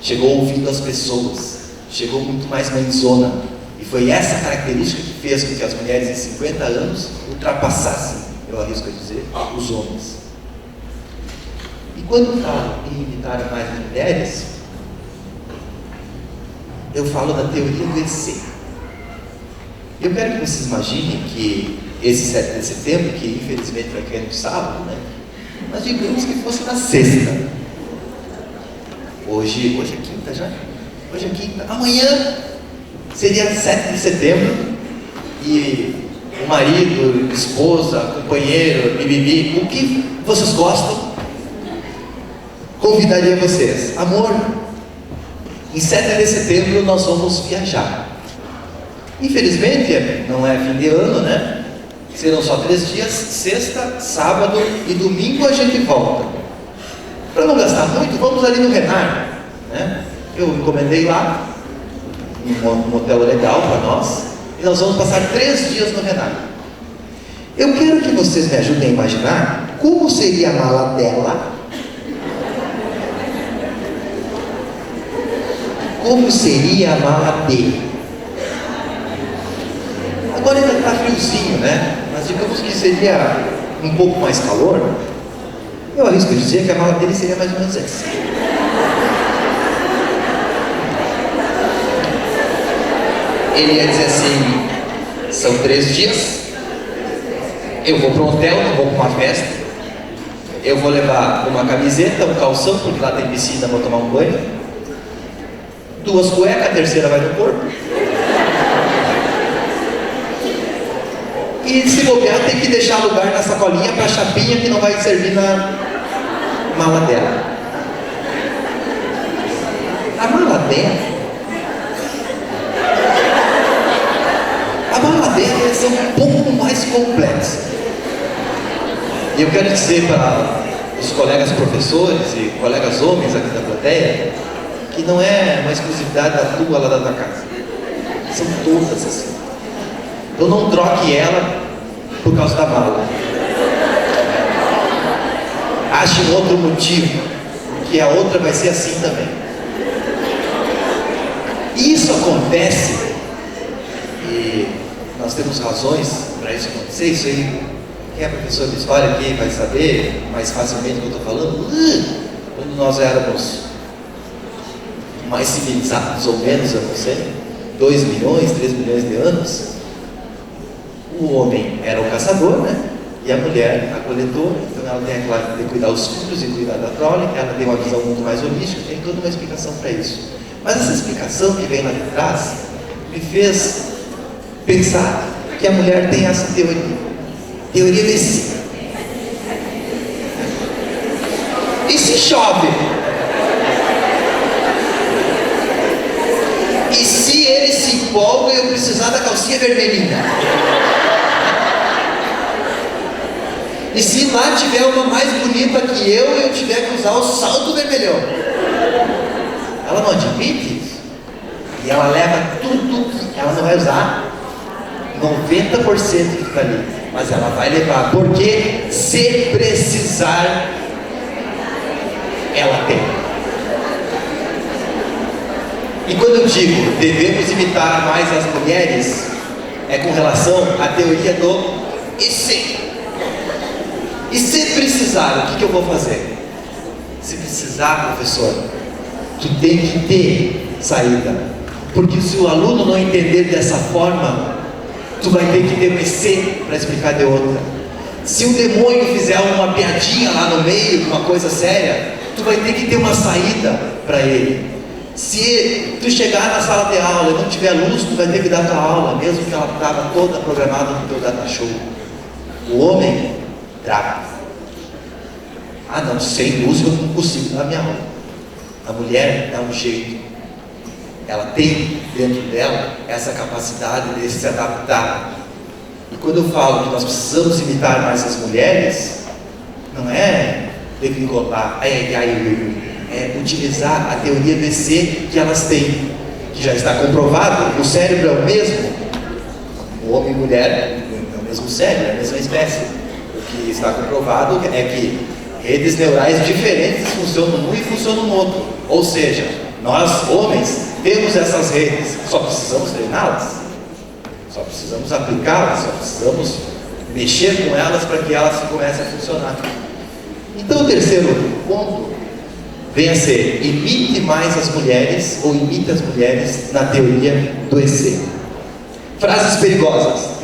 chegou ouvindo as pessoas, chegou muito mais mãezona. E foi essa característica que fez com que as mulheres em 50 anos ultrapassassem, eu arrisco a dizer, os homens. E quando eu falo em imitar mais as mulheres, eu falo da teoria do EC. Eu quero que vocês imaginem que esse 7 de setembro, que infelizmente vai cair no sábado, mas digamos que fosse na sexta. Hoje é quinta já? Hoje é quinta. Amanhã seria 7 de setembro e o marido, esposa, companheiro, bibibi, o que vocês gostam, convidaria vocês. Amor, em 7 de setembro nós vamos viajar. Infelizmente, não é fim de ano, Serão só 3 dias, sexta, sábado e domingo a gente volta. Para não gastar muito, vamos ali no Renar, Eu encomendei lá um hotel legal para nós, e nós vamos passar 3 dias no Renar. Eu quero que vocês me ajudem a imaginar como seria a mala dela, como seria a mala dele. Agora ainda está friozinho, mas digamos que seria um pouco mais calor. Eu arrisco dizer que a mala dele seria mais ou menos essa. Ele ia dizer assim: são 3 dias, eu vou para um hotel, não vou para uma festa, eu vou levar uma camiseta, um calção, porque lá tem piscina, vou tomar um banho, 2 cuecas, a terceira vai no corpo, e se bobear tem que deixar lugar na sacolinha para a chapinha que não vai servir na mala dela. A mala dela ia ser um pouco mais complexa. E eu quero dizer para os colegas professores e colegas homens aqui da plateia, que não é uma exclusividade da tua lá da tua casa. São todas assim. Então não troque ela por causa da mala. Ache um outro motivo, que a outra vai ser assim também. E isso acontece, e nós temos razões para isso acontecer. Isso aí, quem é professor de história aqui vai saber mais facilmente o que eu estou falando. Quando nós éramos mais civilizados, ou menos, eu não sei, 2 milhões, 3 milhões de anos, o homem era o caçador, E a mulher, a coletora, então ela tem, claro, de cuidar dos filhos e cuidar da prole, ela tem uma visão muito mais holística, tem toda uma explicação para isso. Mas essa explicação que vem lá de trás me fez pensar que a mulher tem essa teoria desse. E se chove? E se ele se empolga e eu precisar da calcinha vermelhinha? E se lá tiver uma mais bonita que eu tiver que usar o salto vermelhão? Ela não admite isso. E ela leva tudo, ela não vai usar 90% que fica ali, mas ela vai levar, porque se precisar, ela tem. E quando eu digo devemos imitar mais as mulheres, é com relação à teoria do e se? E se precisar, o que eu vou fazer? Se precisar, professor, tu tem que ter saída. Porque se o aluno não entender dessa forma, tu vai ter que ter um EC para explicar de outra. Se o demônio fizer uma piadinha lá no meio, uma coisa séria, tu vai ter que ter uma saída para ele. Se tu chegar na sala de aula e não tiver luz, tu vai ter que dar tua aula, mesmo que ela estava toda programada no teu data show. O homem trava. Ah não, sem luz eu não consigo dar minha aula. A mulher dá um jeito. Ela tem dentro dela essa capacidade de se adaptar. E quando eu falo que nós precisamos imitar mais as mulheres, não é degringolar, é utilizar a teoria BC que elas têm, que já está comprovado, o cérebro é o mesmo. O homem e mulher é o mesmo cérebro, é a mesma espécie. O que está comprovado é que redes neurais diferentes funcionam num e funcionam no outro. Ou seja, nós, homens, temos essas redes, só precisamos treiná-las, só precisamos aplicá-las, só precisamos mexer com elas para que elas comecem a funcionar. Então o terceiro ponto vem a ser: imite mais as mulheres, ou imite as mulheres na teoria do EC. Frases perigosas.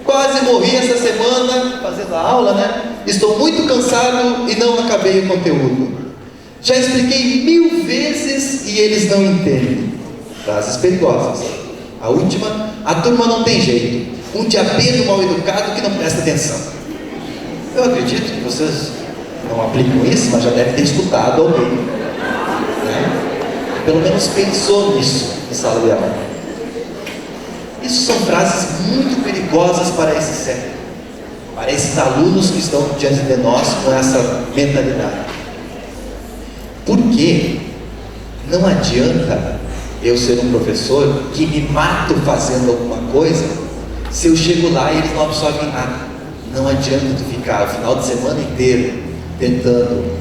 Quase morri essa semana fazendo a aula, né? Estou muito cansado e não acabei o conteúdo. Já expliquei 1000 vezes e eles não entendem. Frases perigosas. A última: a turma não tem jeito. Um diabeno mal educado que não presta atenção. Eu acredito que vocês não aplicam isso, mas já devem ter escutado alguém, né? Pelo menos pensou nisso em sala de aula. Isso são frases muito perigosas para esse século, para esses alunos que estão diante de nós com essa mentalidade. Porque não adianta eu ser um professor que me mato fazendo alguma coisa, se eu chego lá e eles não absorvem nada. Não adianta tu ficar o final de semana inteiro tentando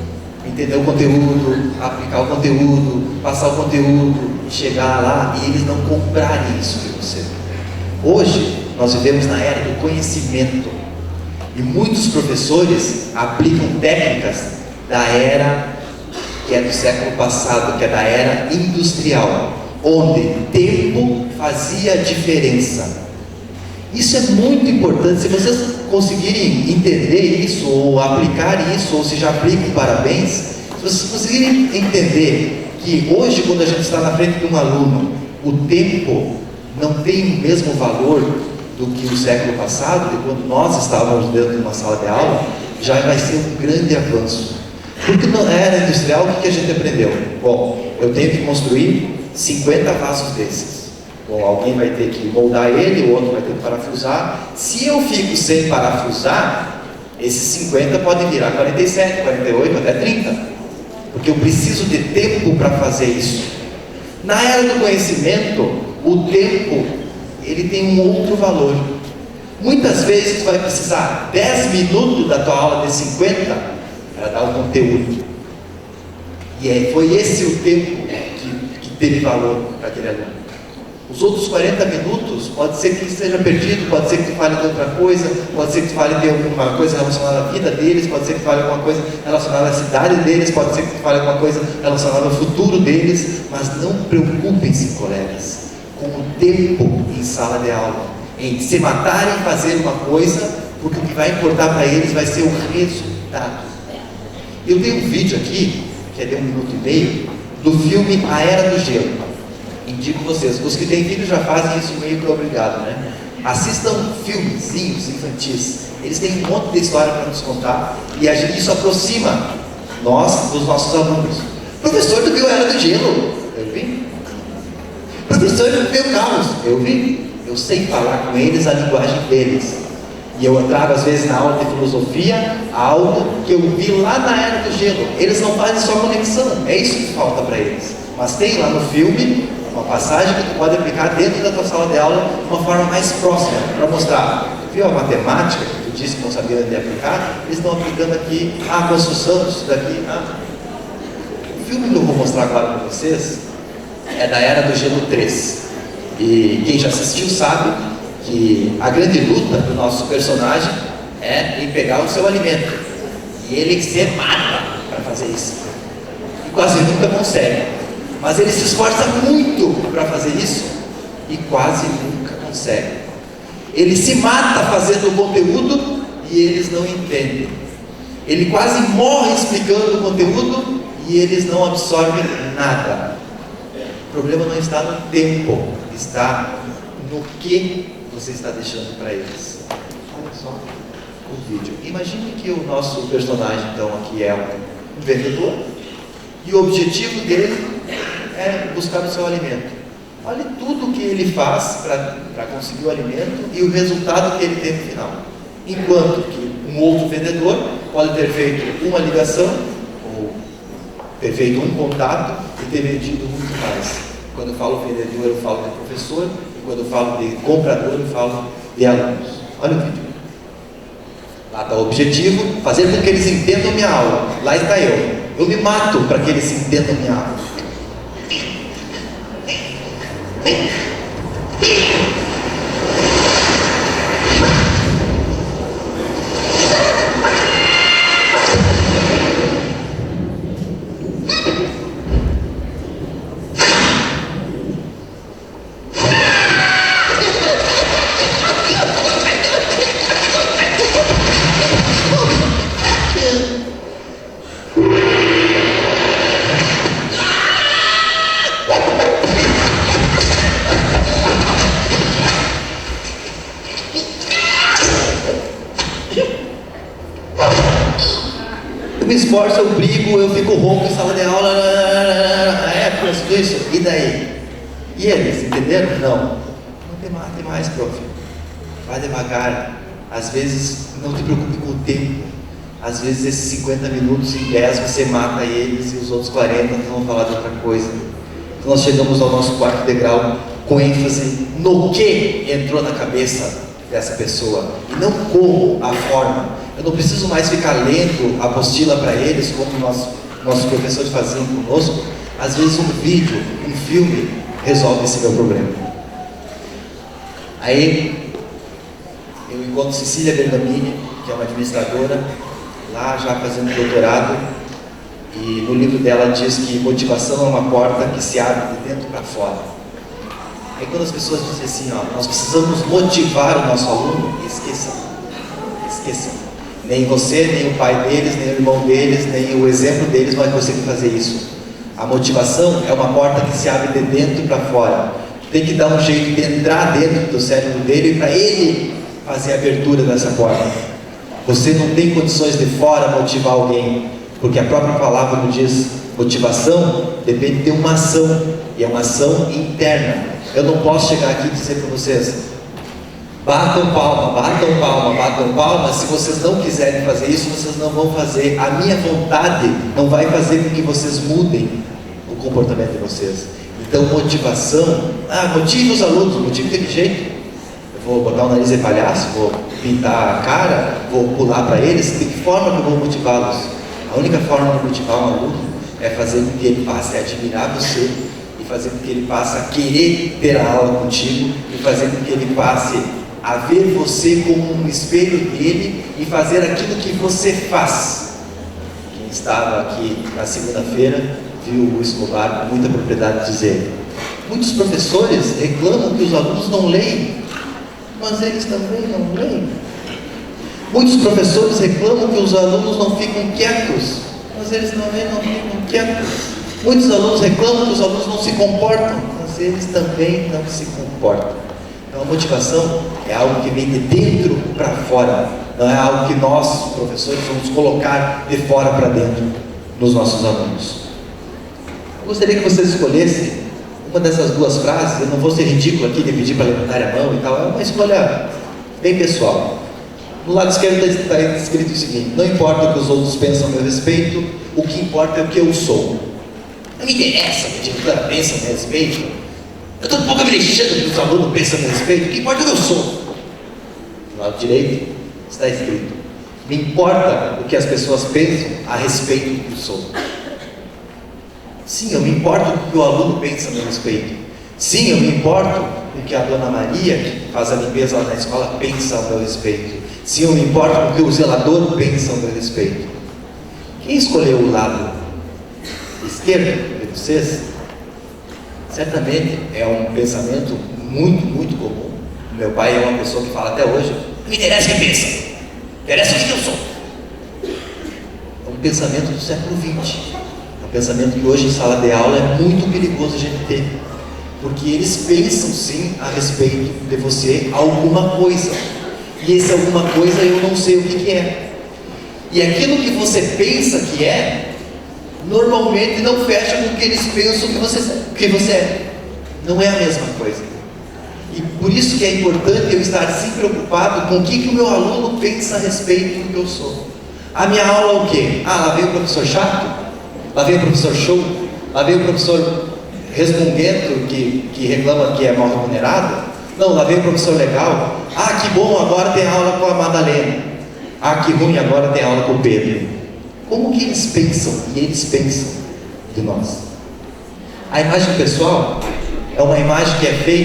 entender o conteúdo, aplicar o conteúdo, passar o conteúdo, chegar lá e eles não comprarem isso de você. Hoje nós vivemos na era do conhecimento e muitos professores aplicam técnicas da era que é do século passado, que é da era industrial, onde tempo fazia diferença. Isso é muito importante. Se vocês conseguirem entender isso, ou aplicar isso, ou se já aplicam, parabéns. Se vocês conseguirem entender que hoje, quando a gente está na frente de um aluno, o tempo não tem o mesmo valor do que o século passado, de quando nós estávamos dentro de uma sala de aula, já vai ser um grande avanço. Porque na era industrial, o que a gente aprendeu? Bom, eu tenho que construir 50 vasos desses. Bom, alguém vai ter que moldar ele, o outro vai ter que parafusar. Se eu fico sem parafusar, esses 50 podem virar 47, 48, até 30. Porque eu preciso de tempo para fazer isso. Na era do conhecimento, o tempo, ele tem um outro valor. Muitas vezes tu vai precisar 10 minutos da tua aula de 50 para dar o conteúdo. E foi esse o tempo que teve valor para aquele aluno. Os outros 40 minutos, pode ser que esteja perdido, pode ser que tu fale de outra coisa, pode ser que tu fale de alguma coisa relacionada à vida deles, pode ser que tu fale alguma coisa relacionada à cidade deles, pode ser que tu fale alguma coisa relacionada ao futuro deles, mas não preocupem-se, colegas, com o tempo em sala de aula, em se matarem em fazer uma coisa, porque o que vai importar para eles vai ser o resultado. Eu tenho um vídeo aqui, que é de 1 minuto e meio, do filme A Era do Gelo. Indico vocês, os que têm filho já fazem isso meio que obrigado, né? Assistam filmezinhos infantis, eles têm um monte de história para nos contar, e isso aproxima nós dos nossos alunos. Professor, tu viu A Era do Gelo? Eu vi. Professor, tu viu Carlos? Eu vi. Eu sei falar com eles a linguagem deles. E eu trago às vezes na aula de filosofia algo que eu vi lá na Era do Gelo. Eles não fazem só conexão, é isso que falta para eles. Mas tem lá no filme uma passagem que tu pode aplicar dentro da tua sala de aula de uma forma mais próxima, para mostrar. Tu viu a matemática que tu disse que não sabia onde aplicar? Eles estão aplicando aqui a construção disso daqui. O filme que eu vou mostrar agora para vocês é da Era do Gelo 3. E quem já assistiu sabe que a grande luta do nosso personagem é em pegar o seu alimento. E ele se mata para fazer isso. E quase nunca consegue. Mas ele se esforça muito para fazer isso e quase nunca consegue. Ele se mata fazendo o conteúdo e eles não entendem. Ele quase morre explicando o conteúdo e eles não absorvem nada. O problema não está no tempo, está no que você está deixando para eles. Olha só o vídeo. Imagine que o nosso personagem então aqui é um vendedor e o objetivo dele é buscar o seu alimento. Olha tudo o que ele faz para conseguir o alimento e o resultado que ele tem no final. Enquanto que um outro vendedor pode ter feito uma ligação ou ter feito um contato e ter vendido muito mais. Quando eu falo vendedor, eu falo de professor, e quando eu falo de comprador, eu falo de alunos. Olha o vídeo. Lá está o objetivo, fazer com que eles entendam minha aula. Lá está eu. Eu me mato para que eles entendam minha aula. Eu me esforço, eu brigo, eu fico ronco em sala de aula, tudo isso, e daí? E eles, entenderam? Não tem mais, prof. Vai devagar, às vezes não te preocupe com o tempo, às vezes esses 50 minutos em 10 você mata eles e os outros 40 vão falar de outra coisa. Então nós chegamos ao nosso quarto degrau com ênfase no que entrou na cabeça dessa pessoa, e não como a forma. Eu não preciso mais ficar lendo a apostila para eles, como nossos professores faziam conosco. Às vezes um vídeo, um filme, resolve esse meu problema. Aí, eu encontro Cecília Bergamini, que é uma administradora, lá já fazendo doutorado, e no livro dela diz que motivação é uma porta que se abre de dentro para fora. Aí quando as pessoas dizem assim, nós precisamos motivar o nosso aluno, esqueçam. Nem você, nem o pai deles, nem o irmão deles, nem o exemplo deles vai conseguir fazer isso. A motivação é uma porta que se abre de dentro para fora. Tem que dar um jeito de entrar dentro do cérebro dele para ele fazer a abertura dessa porta. Você não tem condições de fora motivar alguém, porque a própria palavra nos diz, motivação depende de uma ação, e é uma ação interna. Eu não posso chegar aqui e dizer para vocês, batam palma, se vocês não quiserem fazer isso, vocês não vão fazer. A minha vontade não vai fazer com que vocês mudem o comportamento de vocês. Então motivação, motive os alunos, motive daquele jeito. Eu vou botar o nariz de palhaço, vou pintar a cara, vou pular para eles. De que forma que eu vou motivá-los? A única forma de motivar um aluno é fazer com que ele passe a admirar você, e fazer com que ele passe a querer ter a aula contigo, e fazer com que ele passe a ver você como um espelho dele e fazer aquilo que você faz. Quem estava aqui na segunda-feira viu o Escobar com muita propriedade dizer, muitos professores reclamam que os alunos não leem, mas eles também não leem. Muitos professores reclamam que os alunos não ficam quietos, mas eles também não ficam quietos. Muitos alunos reclamam que os alunos não se comportam, mas eles também não se comportam. Então a motivação é algo que vem de dentro para fora, não é algo que nós, professores, vamos colocar de fora para dentro nos nossos alunos. Eu gostaria que vocês escolhessem uma dessas duas frases. Eu não vou ser ridículo aqui de pedir para levantar a mão e tal, é uma escolha bem pessoal. No lado esquerdo está escrito o seguinte: não importa o que os outros pensam a meu respeito, o que importa é o que eu sou. Não me interessa o que a diretora pensa a meu respeito, eu estou um pouco me lixando do que os alunos pensam a meu respeito, o que importa é o que eu sou. No lado direito está escrito: me importa o que as pessoas pensam a respeito do que eu sou. Sim, eu me importo o que o aluno pensa a meu respeito. Sim, eu me importo o que a dona Maria, que faz a limpeza lá na escola, pensa ao meu respeito. Sim, eu me importo o que o zelador pensa ao meu respeito. Quem escolheu o lado esquerdo de vocês, certamente é um pensamento muito comum. Meu pai é uma pessoa que fala até hoje: não me interessa o que pensa, interessa o que eu sou. É um pensamento do século XX. É um pensamento que hoje em sala de aula é muito perigoso a gente ter, porque eles pensam sim a respeito de você alguma coisa, e esse alguma coisa eu não sei o que é. E aquilo que você pensa que é, normalmente não fecha com o que eles pensam que você é. Não é a mesma coisa. E por isso que é importante eu estar sempre preocupado com o que o meu aluno pensa a respeito do que eu sou. A minha aula é o quê? Ah, lá vem o professor chato? Lá vem o professor show? Lá vem o professor resmunguento que reclama que é mal remunerado? Não, lá vem o professor legal. Ah, que bom, agora tem aula com a Madalena. Ah, que ruim, agora tem aula com o Pedro. Como que eles pensam? E eles pensam de nós. A imagem pessoal é uma imagem que é feita